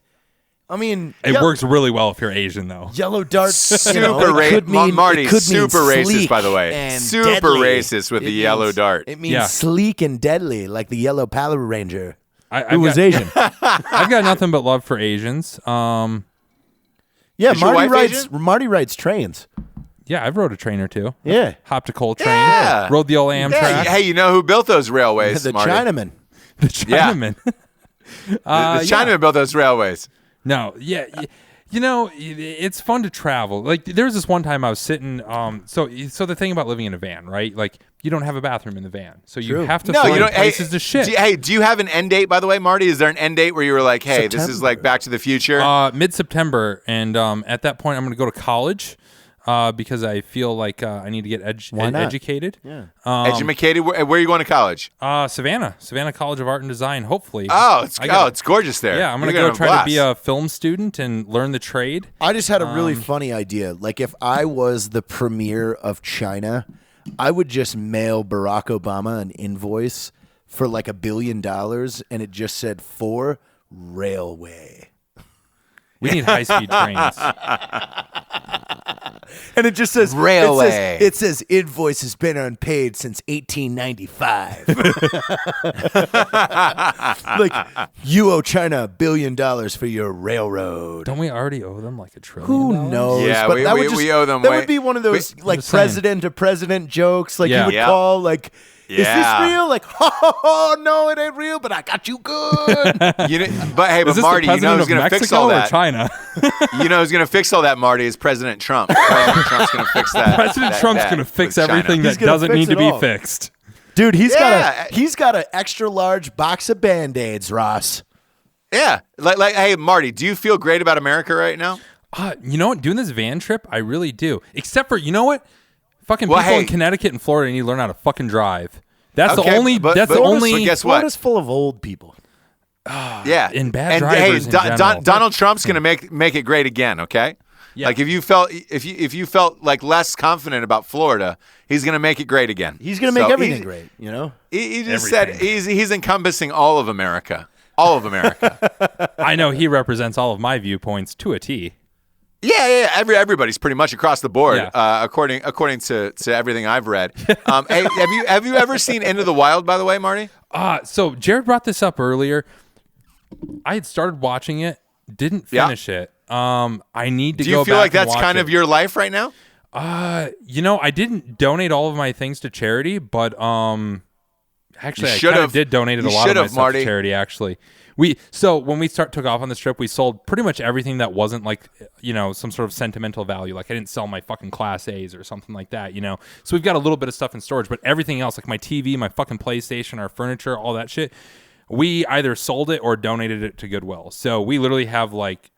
I mean, It works really well if you're Asian, though. Yellow Dart. Super racist. Marty, it could super mean racist, sleek by the way. and Super deadly. racist with It the Yellow means- Dart. It means Yeah. sleek and deadly, like the Yellow Power Ranger, I've who was got- Asian. I've got nothing but love for Asians. Yeah, Is your wife Asian? Marty rides trains. Yeah, I've rode a train or two. Yeah, Hopped a coal train. Yeah. Rode the old Amtrak. Yeah, hey, you know who built those railways? the Marty? Chinaman. The Chinaman. The Chinaman built those railways. No, yeah. It's fun to travel. Like there was this one time I was sitting. So the thing about living in a van, right? Like you don't have a bathroom in the van, so you have to find places to shit. Do you have an end date, by the way, Marty? Is there an end date where you were like, hey, This is like Back to the Future? Mid-September, and at that point, I'm going to go to college. Because I feel like I need to get educated. Yeah. Educated? Where are you going to college? Savannah College of Art and Design, hopefully. It's gorgeous there. Yeah, I'm going to go try to be a film student and learn the trade. I just had a really funny idea. Like, if I was the premier of China, I would just mail Barack Obama an invoice for like $1 billion, and it just said, for railway. We need high-speed trains. And it just says railway. It says invoice has been unpaid since 1895. Like, you owe China $1 billion for your railroad. Don't we already owe them like $1 trillion? Who knows? Yeah, but we owe them. That would be one of those like president to president jokes. Like you would call like. Is this real? Like, oh, no, it ain't real, but I got you good. But Marty, you know who's going to fix all that? China? You know who's going to fix all that, Marty, is President Trump. President Trump's going to fix that. President Trump's going to fix everything that doesn't need to be fixed. Dude, he's got an extra large box of Band-Aids, Ross. Yeah. Like, hey, Marty, do you feel great about America right now? You know what? Doing this van trip, I really do. Except for, you know what? Fucking people in Connecticut and Florida need to learn how to fucking drive. That's the only. But guess what? Florida's full of old people. Yeah, and bad drivers. Hey, Donald Trump's going to make it great again. Okay. Yeah. Like if you felt like less confident about Florida, he's going to make it great again. He's going to make everything great. You know. He just said he's encompassing all of America. All of America. I know he represents all of my viewpoints to a T. Yeah. Everybody's pretty much across the board, according to everything I've read. Hey, have you ever seen Into the Wild? By the way, Marty. So Jared brought this up earlier. I had started watching it, didn't finish it. I need to go back. Do you feel like that's kind of your life right now? I didn't donate all of my things to charity, but actually, I kind of did donate a lot of my stuff to charity. Actually, when we took off on this trip, we sold pretty much everything that wasn't like some sort of sentimental value. Like I didn't sell my fucking Class A's or something like that. So we've got a little bit of stuff in storage, but everything else, like my TV, my fucking PlayStation, our furniture, all that shit, we either sold it or donated it to Goodwill. So we literally have like.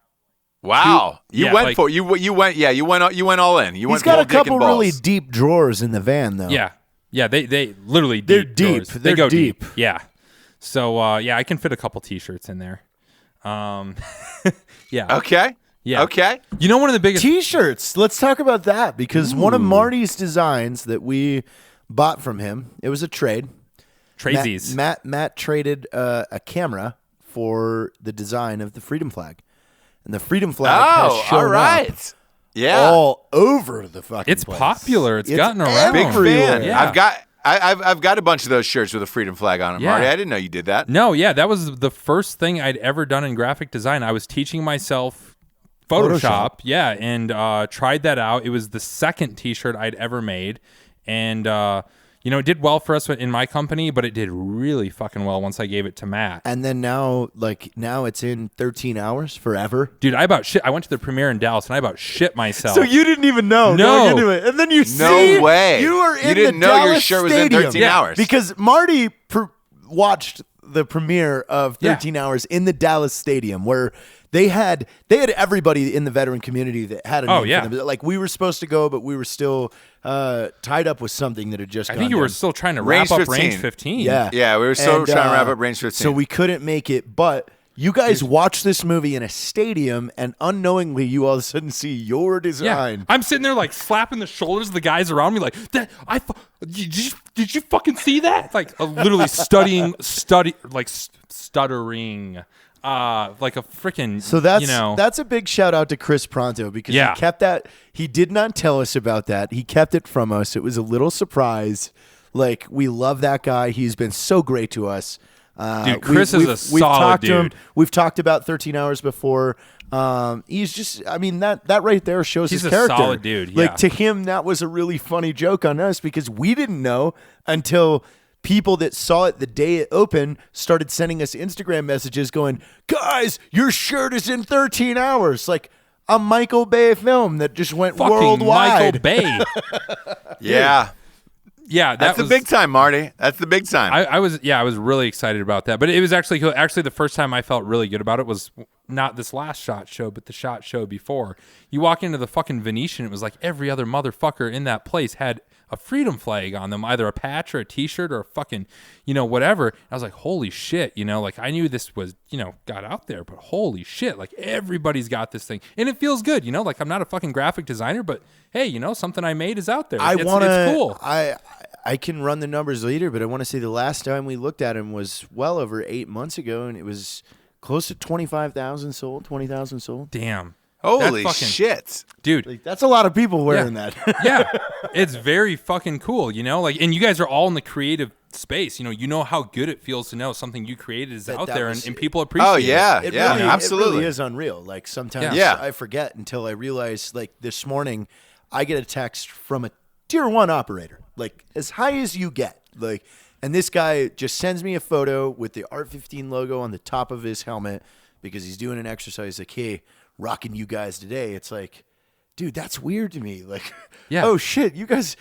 Wow, you went all in. He's got a couple really deep drawers in the van, though. Yeah, they literally they're deep. Drawers. They go deep. Yeah. So I can fit a couple T-shirts in there. Yeah. Okay. Yeah. Okay. One of the biggest T-shirts. Let's talk about that because one of Marty's designs that we bought from him, it was a trade. Tradesies. Matt traded a camera for the design of the freedom flag. And the freedom flag has shown up all over the fucking It's place. Popular. It's gotten around. Big fan. Yeah. I've got a bunch of those shirts with a freedom flag on them, Marty. I didn't know you did that. No, that was the first thing I'd ever done in graphic design. I was teaching myself Photoshop. Yeah, and tried that out. It was the second T-shirt I'd ever made. And it did well for us in my company, but it did really fucking well once I gave it to Matt. And then now it's in 13 hours forever. Dude, I went to the premiere in Dallas and I about shit myself. So you didn't even know going into it. And then you No way. You were in You didn't the know Dallas your shirt was Stadium. in 13 hours. Because Marty watched the premiere of 13 Hours in the Dallas Stadium where they had everybody in the veteran community that had a name for them. Like we were supposed to go, but we were still tied up with something that had just gone I think you were down. still trying to wrap up Range 15. Yeah. Yeah, we were still trying to wrap up Range 15. So we couldn't make it, but you guys watched this movie in a stadium, and unknowingly, you all of a sudden see your design. Yeah. I'm sitting there like slapping the shoulders of the guys around me, like that. Did you fucking see that? Like literally stuttering, like a freaking. So that's a big shout out to Chris Pronto because he kept that. He did not tell us about that. He kept it from us. It was a little surprise. Like we love that guy. He's been so great to us. Dude, Chris is a solid dude. We've talked about 13 Hours before. He's just, that right there shows he's his character. He's a solid dude. Yeah. Like to him, that was a really funny joke on us because we didn't know until people that saw it the day it opened started sending us Instagram messages going, guys, your shirt is in 13 hours. Like, a Michael Bay film that just went Fucking worldwide. Michael Bay. Yeah. Yeah, That's the big time, Marty. That's the big time. I was really excited about that. But it was actually cool. Actually, the first time I felt really good about it was not this last SHOT Show, but the SHOT Show before. You walk into the fucking Venetian, it was like every other motherfucker in that place had a freedom flag on them, either a patch or a t-shirt or a fucking, whatever. I was like, holy shit, like I knew this was, got out there, but holy shit, like everybody's got this thing. And it feels good, like I'm not a fucking graphic designer, but hey, something I made is out there. It's cool. I can run the numbers later, but I want to say the last time we looked at him was well over 8 months ago, and it was close to 25,000 sold, 20,000 sold. Damn. Holy shit. Dude. Like, that's a lot of people wearing that. Yeah. It's very fucking cool, and you guys are all in the creative space. You know how good it feels to know something you created is out there and people appreciate it. Oh, yeah. It yeah, really, absolutely. It really is unreal. Like sometimes I forget until I realize, like this morning, I get a text from a tier 1 operator, like as high as you get. Like, and this guy just sends me a photo with the Art-15 logo on the top of his helmet because he's doing an exercise. Like, hey, rocking you guys today. It's like, dude, that's weird to me. Like, oh shit, you guys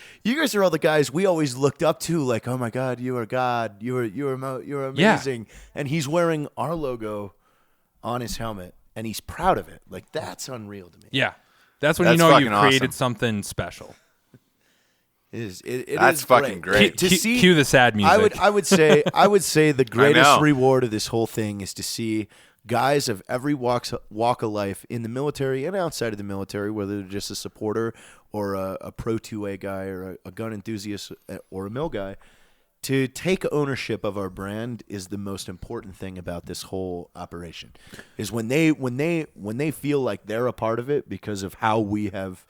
are all the guys we always looked up to. Like, oh my God, you are God. You're amazing. Yeah. And he's wearing our logo on his helmet, and he's proud of it. Like, that's unreal to me. Yeah, that's when you've created something special. That's fucking great. Cue the sad music. I would say the greatest reward of this whole thing is to see guys of every walk of life in the military and outside of the military, whether they're just a supporter or a pro 2A guy or a gun enthusiast or a mill guy, to take ownership of our brand is the most important thing about this whole operation. Is when they feel like they're a part of it because of how we have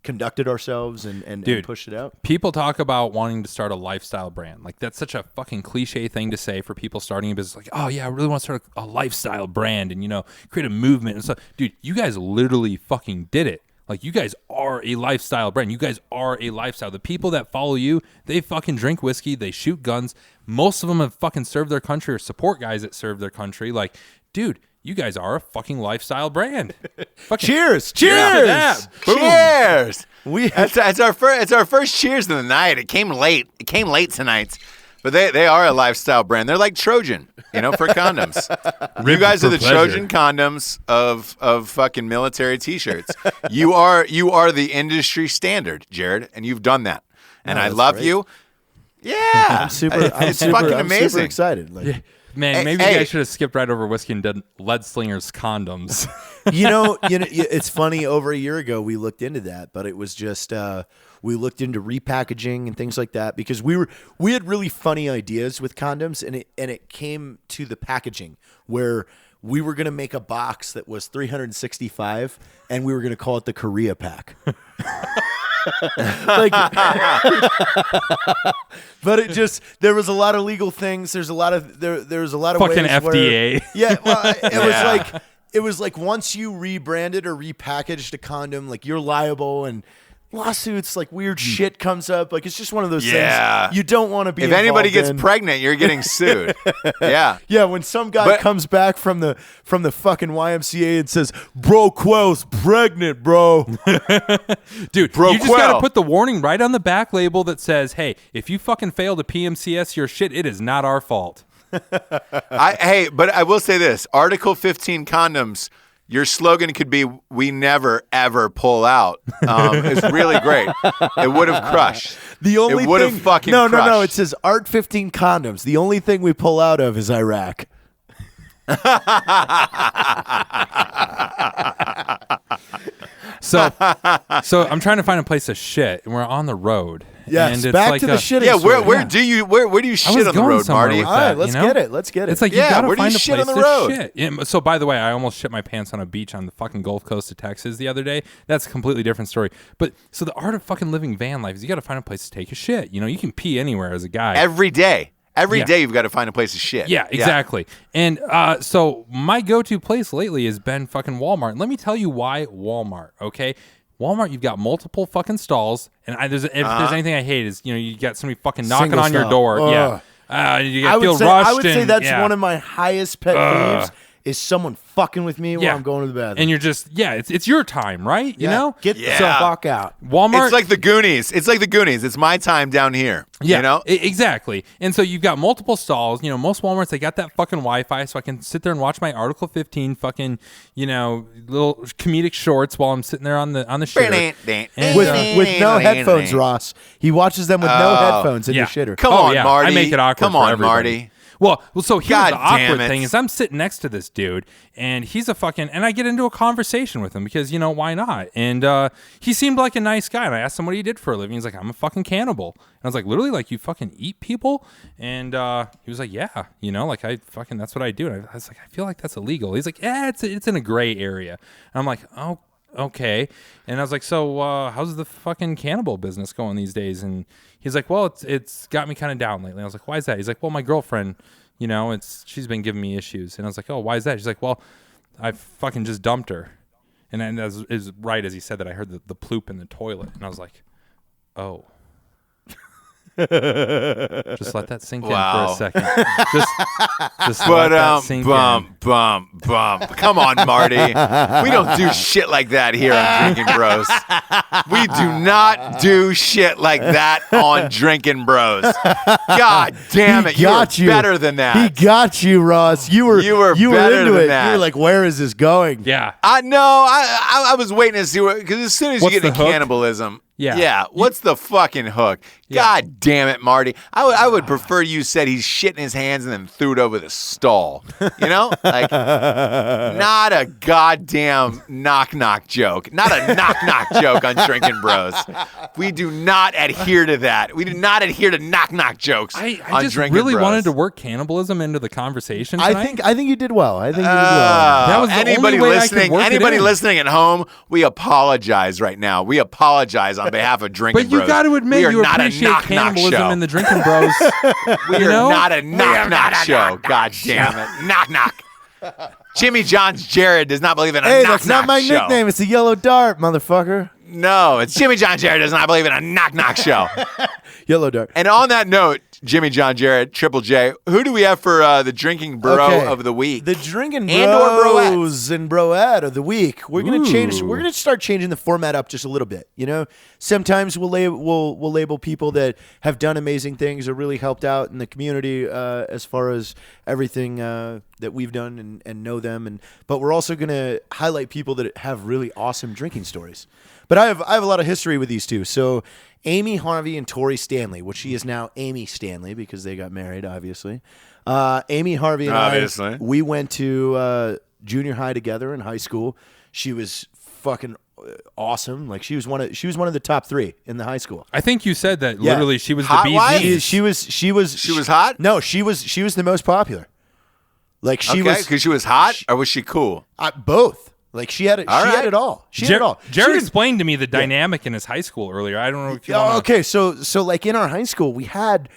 conducted ourselves and pushed it out. People talk about wanting to start a lifestyle brand. Like, that's such a fucking cliche thing to say for people starting a business. Like, oh yeah, I really want to start a lifestyle brand and create a movement and stuff. Dude, you guys literally fucking did it. Like, you guys are a lifestyle brand. You guys are a lifestyle. The people that follow you, they fucking drink whiskey, they shoot guns. Most of them have fucking served their country or support guys that serve their country. Like, dude, you guys are a fucking lifestyle brand. Cheers! Cheers! It's our first cheers of the night. It came late. Tonight, but they are a lifestyle brand. They're like Trojan, for condoms. You guys are the Trojan condoms of fucking military t-shirts. You are the industry standard, Jared, and you've done that. And I love you. Yeah, it's fucking amazing. I'm super excited. Like. Man, maybe you guys should have skipped right over whiskey and done Lead Slinger's condoms. It's funny. Over a year ago, we looked into that, but it was just we looked into repackaging and things like that because we had really funny ideas with condoms, and it came to the packaging where we were going to make a box that was 365, and we were going to call it the Korea pack. But it just, there was a lot of legal things. There's a lot of there's a lot of fucking ways FDA. It was like once you rebranded or repackaged a condom, like you're liable and lawsuits, like weird shit comes up. Like it's just one of those things you don't want to be. If anybody gets pregnant, you're getting sued. Yeah. When some guy comes back from the fucking YMCA and says, "Broquel's pregnant, bro." Dude, Broquel. You just got to put the warning right on the back label that says, "Hey, if you fucking fail to PMCS your shit, it is not our fault." But I will say this: Article 15 condoms. Your slogan could be, "We never, ever pull out." It's really great. It would have crushed. It would have fucking crushed. No. It says Art-15 condoms. The only thing we pull out of is Iraq. So I'm trying to find a place to shit, and we're on the road. Yes, and it's back like to the shitting. Yeah, where do you shit on the road, Marty? All right, let's get it. It's like you gotta find a place to shit. Yeah, so by the way, I almost shit my pants on a beach on the fucking Gulf Coast of Texas the other day. That's a completely different story. But so the art of fucking living van life is you gotta find a place to take a shit. You can pee anywhere as a guy. Every day. Every day you've got to find a place to shit. Yeah, exactly. And so my go-to place lately has been fucking Walmart. And let me tell you why Walmart, okay? Walmart, you've got multiple fucking stalls. And if there's anything I hate is, you got somebody fucking knocking on your door. Yeah. You feel rushed. I would say that's one of my highest pet peeves is someone fucking with me Yeah. while I'm going to the bathroom. And you're just, it's your time, right? You know? Get the Yeah. fuck out. Walmart. It's like the Goonies. It's my time down here. Yeah, You know? Exactly. And so you've got multiple stalls. You know, most Walmarts, they got that fucking Wi-Fi, so I can sit there and watch my Article 15 fucking, little comedic shorts while I'm sitting there on the shitter. And, With no headphones, Ross. He watches them with no headphones in the shitter. Come on, Marty. I make it awkward Come for on, everybody. Marty. Well, so here's God the awkward damn it. thing is I'm sitting next to this dude, and he's and I get into a conversation with him because, why not? And he seemed like a nice guy, and I asked him what he did for a living. He's like, I'm a fucking cannibal. And I was like, literally, like, you fucking eat people? And he was like, yeah, like, that's what I do. And I was like, I feel like that's illegal. He's like, yeah, it's in a gray area. And I'm like, oh, okay. And I was like, so how's the fucking cannibal business going these days? And he's like, well, it's got me kind of down lately. I was like, why is that? He's like, well, my girlfriend, she's been giving me issues. And I was like, oh, why is that? She's like, well, I fucking just dumped her. And then it was right as he said that, I heard the ploop in the toilet. And I was like, oh. Just let that sink in for a second. Just let that sink in. Bum. Come on, Marty. We don't do shit like that here on Drinkin' Bros. We do not do shit like that on Drinkin' Bros. God damn it, you were better than that. He got you, Ross. You were better into than it. that. You were like, where is this going? Yeah. I was waiting to see because as soon as What's you get the into hook? cannibalism. Yeah. Yeah. What's the fucking hook? God damn it, Marty. I would prefer you said he's shitting his hands and then threw it over the stall. Like not a goddamn knock joke. Not a knock joke on Drinkin' Bros. We do not adhere to that. We do not adhere to knock jokes I on just Drinkin' really Bros. wanted to work cannibalism into the conversation tonight. I think you did well. That was the anybody only way I could listening. work it Anybody in. listening at home, we apologize right now. We apologize on behalf of Drinkin' But you Bros. got to admit, we are you not appreciate a knock cannibalism show. in the Drinkin' Bros. We are not a knock show. God damn it, knock. Jimmy John's Jared does not believe in a Hey, knock that's not my show. nickname. It's the Yellow Dart, motherfucker. No, it's Jimmy John Jared does not believe in a knock show. Yellow Dart. And on that note, Jimmy John Jared, Triple J, who do we have for the drinking bro of the week? The Drinkin' And or Bros and Broette of the week. We're gonna change. We're gonna start changing the format up just a little bit. Sometimes we'll label people that have done amazing things or really helped out in the community as far as everything that we've done and know them. But we're also gonna highlight people that have really awesome drinking stories. But I have a lot of history with these two. So Amy Harvey and Tori Stanley, which she is now Amy Stanley because they got married, obviously. Amy Harvey and I, we went to junior high together in high school. She was fucking awesome. Like she was one of the top 3 in the high school. I think you said that literally she was Hot the wife? BZ. She was hot? No, she was the most popular. Like she was because she was hot or was she cool? Both. Like she had it all. She had it all. Jared explained to me the dynamic in his high school earlier. I don't know if you want okay, so like in our high school we had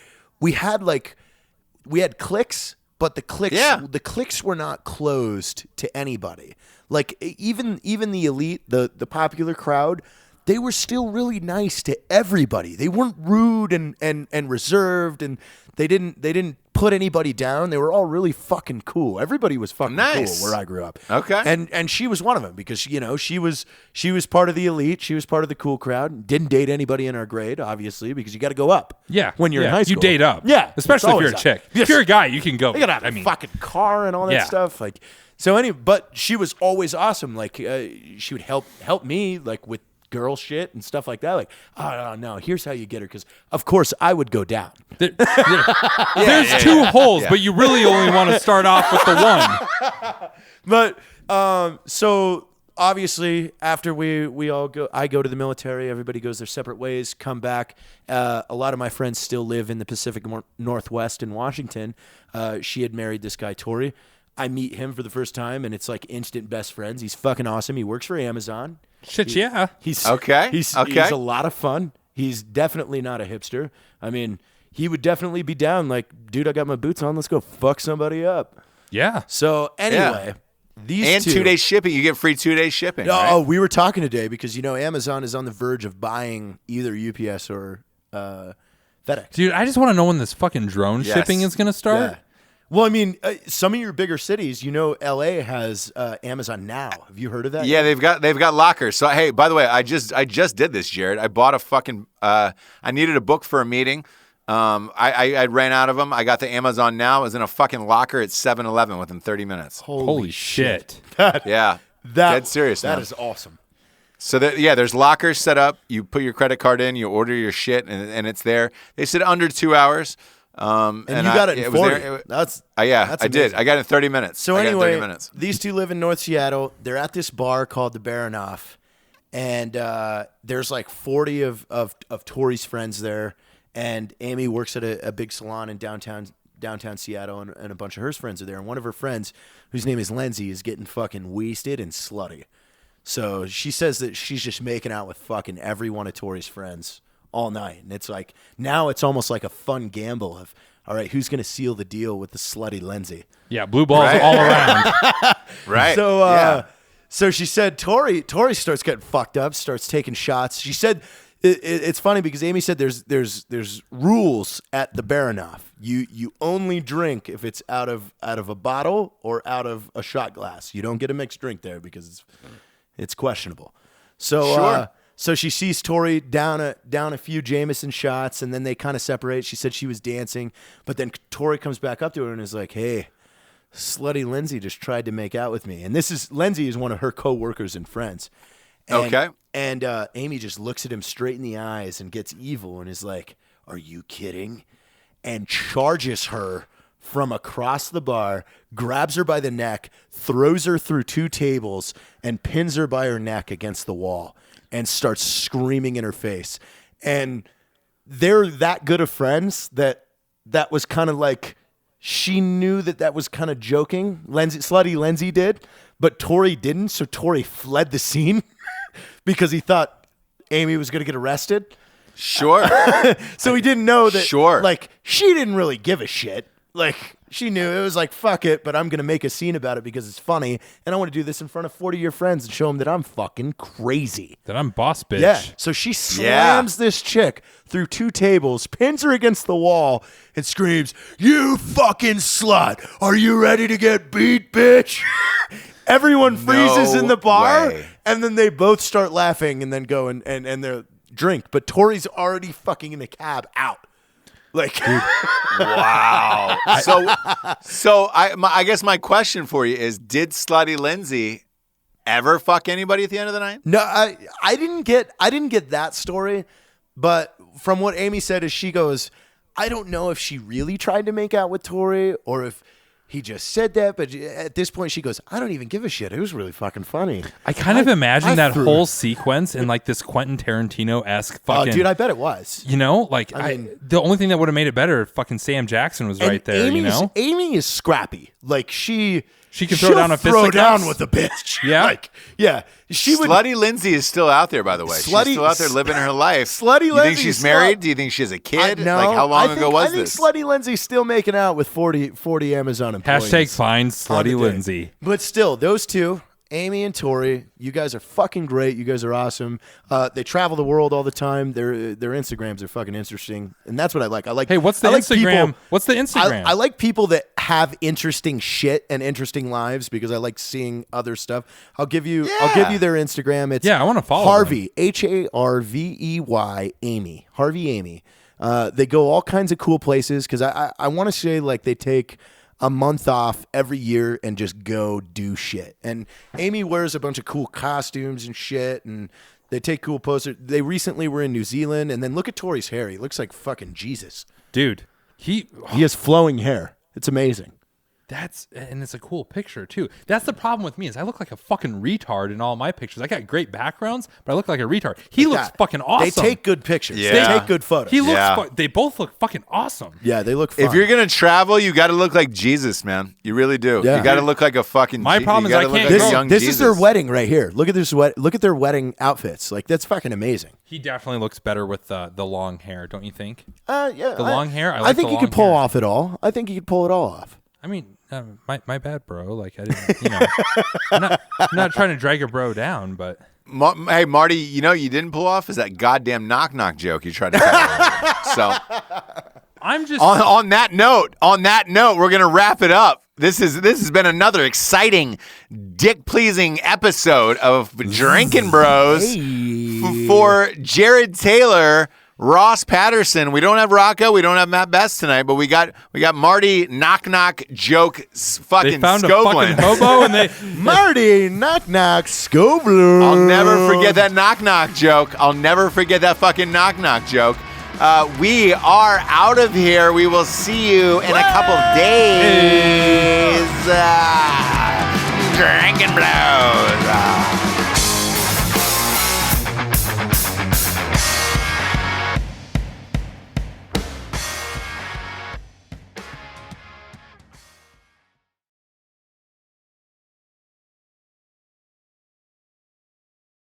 cliques, but the cliques were not closed to anybody. Like even the elite, the popular crowd, they were still really nice to everybody. They weren't rude and reserved, and they didn't put anybody down. They were all really fucking cool. Everybody was fucking cool where I grew up. Okay. And she was one of them because she was part of the elite. She was part of the cool crowd. Didn't date anybody in our grade, obviously, because you got to go up. Yeah. When you're in high school, you date up. Yeah, especially if you're a it's chick. always If you're a guy, you can go. They gotta have a fucking car and all that stuff. Like so. But she was always awesome. Like she would help me like with girl shit and stuff like that. Like, oh no, here's how you get her. Because of course I would go down. There's 2 holes, but you really only want to start off with the one. But so obviously after we all go, I go to the military. Everybody goes their separate ways. Come back. A lot of my friends still live in the Pacific Northwest in Washington. She had married this guy Tori. I meet him for the first time, and it's like instant best friends. He's fucking awesome. He works for Amazon. Shit, yeah. He's okay. He's a lot of fun. He's definitely not a hipster. I mean, he would definitely be down. Like, dude, I got my boots on. Let's go fuck somebody up. Yeah. So anyway, these and two, 2-day shipping. You get free 2-day shipping. Oh, right? we were talking today because Amazon is on the verge of buying either UPS or FedEx. Dude, I just want to know when this fucking drone shipping is going to start. Yeah. Well, I mean, some of your bigger cities, LA has Amazon Now. Have you heard of that? Yeah, they've got lockers. So hey, by the way, I just did this, Jared. I bought a fucking. I needed a book for a meeting. I ran out of them. I got the Amazon Now. I was in a fucking locker at 7-Eleven within 30 minutes. Holy shit. Yeah, dead serious. That man. is awesome. So there's lockers set up. You put your credit card in, you order your shit, and it's there. They said under 2 hours. And you got it in 40. That's I did. amazing. I got it in 30 minutes. So I got it in anyway, 30 minutes. these two live in North Seattle. They're at this bar called the Baranoff, and there's like 40 of Tori's friends there. And Amy works at a big salon in downtown Seattle, and a bunch of her friends are there. And one of her friends, whose name is Lindsay, is getting fucking wasted and slutty. So she says that she's just making out with fucking every one of Tori's friends all night. And it's like, now it's almost like a fun gamble of, all right, who's going to seal the deal with the slutty Lindsay? Yeah, blue balls all around. Right. So, so she said Tori starts getting fucked up, starts taking shots. She said it's funny because Amy said there's rules at the Baranoff. You only drink if it's out of a bottle or out of a shot glass. You don't get a mixed drink there because it's questionable. So Sure. So she sees Tori down a few Jameson shots, and then they kind of separate. She said she was dancing, but then Tori comes back up to her and is like, "Hey, slutty Lindsay just tried to make out with me." And Lindsay is one of her coworkers and friends. And, Okay. And Amy just looks at him straight in the eyes and gets evil and is like, "Are you kidding?" And charges her from across the bar, grabs her by the neck, throws her through 2 tables, and pins her by her neck against the wall and starts screaming in her face. And they're that good of friends that was kind of like, she knew that was kind of joking. Slutty Lindsay did, but Tori didn't. So Tori fled the scene because he thought Amy was going to get arrested. Sure. So he didn't know that, Sure. like, she didn't really give a shit. Like, she knew it was like, fuck it, but I'm going to make a scene about it because it's funny. And I want to do this in front of 40 of your friends and show them that I'm fucking crazy. That I'm boss bitch. Yeah. So she slams this chick through 2 tables, pins her against the wall, and screams, "You fucking slut. Are you ready to get beat, bitch?" Everyone freezes in the bar, way. and then they both start laughing and then go and they drink. But Tori's already fucking in the cab out. Like, Wow. So I guess my question for you is, did slutty Lindsay ever fuck anybody at the end of the night? no, I didn't get that story, but from what Amy said is she goes, I don't know if she really tried to make out with Tori or if he just said that, but at this point she goes, I don't even give a shit. It was really fucking funny. I kind of imagine that threw- whole sequence in like this Quentin Tarantino-esque Oh, fucking... dude, I bet it was. Like, I mean- the only thing that would have made it better, fucking Sam Jackson was right there, Amy is scrappy. Like, she can throw down a fist throw like down that. with a bitch. Yeah? Like, yeah. She would. Slutty Lindsay is still out there, by the way. She's still out there living her life. Slutty Do you Lindsay think she's is married? still- Do you think she has a kid? No, Like, how long ago was I think this? Slutty Lindsay's still making out with 40 Amazon employees. Hashtag find on the slutty day. Lindsay. But still, those two, Amy and Tori, you guys are fucking great. You guys are awesome. They travel the world all the time. Their Instagrams are fucking interesting, and that's what I like. I like. Hey, what's the I like Instagram? people- What's the Instagram? I like people that have interesting shit and interesting lives because I like seeing other stuff. I'll give you their Instagram. It's I want to follow Harvey Harvey Amy Harvey Amy. They go all kinds of cool places because I want to say like they take a month off every year and just go do shit. And Amy wears a bunch of cool costumes and shit, and they take cool poses. They recently were in New Zealand, and then look at Tori's hair. He looks like fucking Jesus. Dude, He has flowing hair. It's amazing. and it's a cool picture too. That's the problem with me is I look like a fucking retard in all my pictures. I got great backgrounds, but I look like a retard. He looks fucking awesome. They take good pictures. Yeah. They take good photos. He looks. Yeah. They both look fucking awesome. Yeah, they look fun. If you're gonna travel, you got to look like Jesus, man. You really do. Yeah. You got to look like a fucking. My problem you is I gotta look can't like grow. a young this Jesus. is their wedding right here. Look at this. Look at their wedding outfits. Like, that's fucking amazing. He definitely looks better with the long hair, don't you think? Yeah, The long hair? I I like think the he could long pull hair. off it all. I think he could pull it all off. I mean, my bad, bro. Like I didn't, I'm not trying to drag a bro down, but Hey, Marty, you didn't pull off is that goddamn knock joke you tried to tell. So I'm just on that note, we're gonna wrap it up. This has been another exciting, dick-pleasing episode of Drinkin' Bros. For Jarred Taylor, Ross Patterson. We don't have Rocco. We don't have Matt Best tonight, but we got Marty knock joke fucking they found Skovlund. a fucking hobo and they Marty knock Skovlund. I'll never forget that knock joke. I'll never forget that fucking knock joke. We are out of here. We will see you in a couple days. Drinkin' Bros.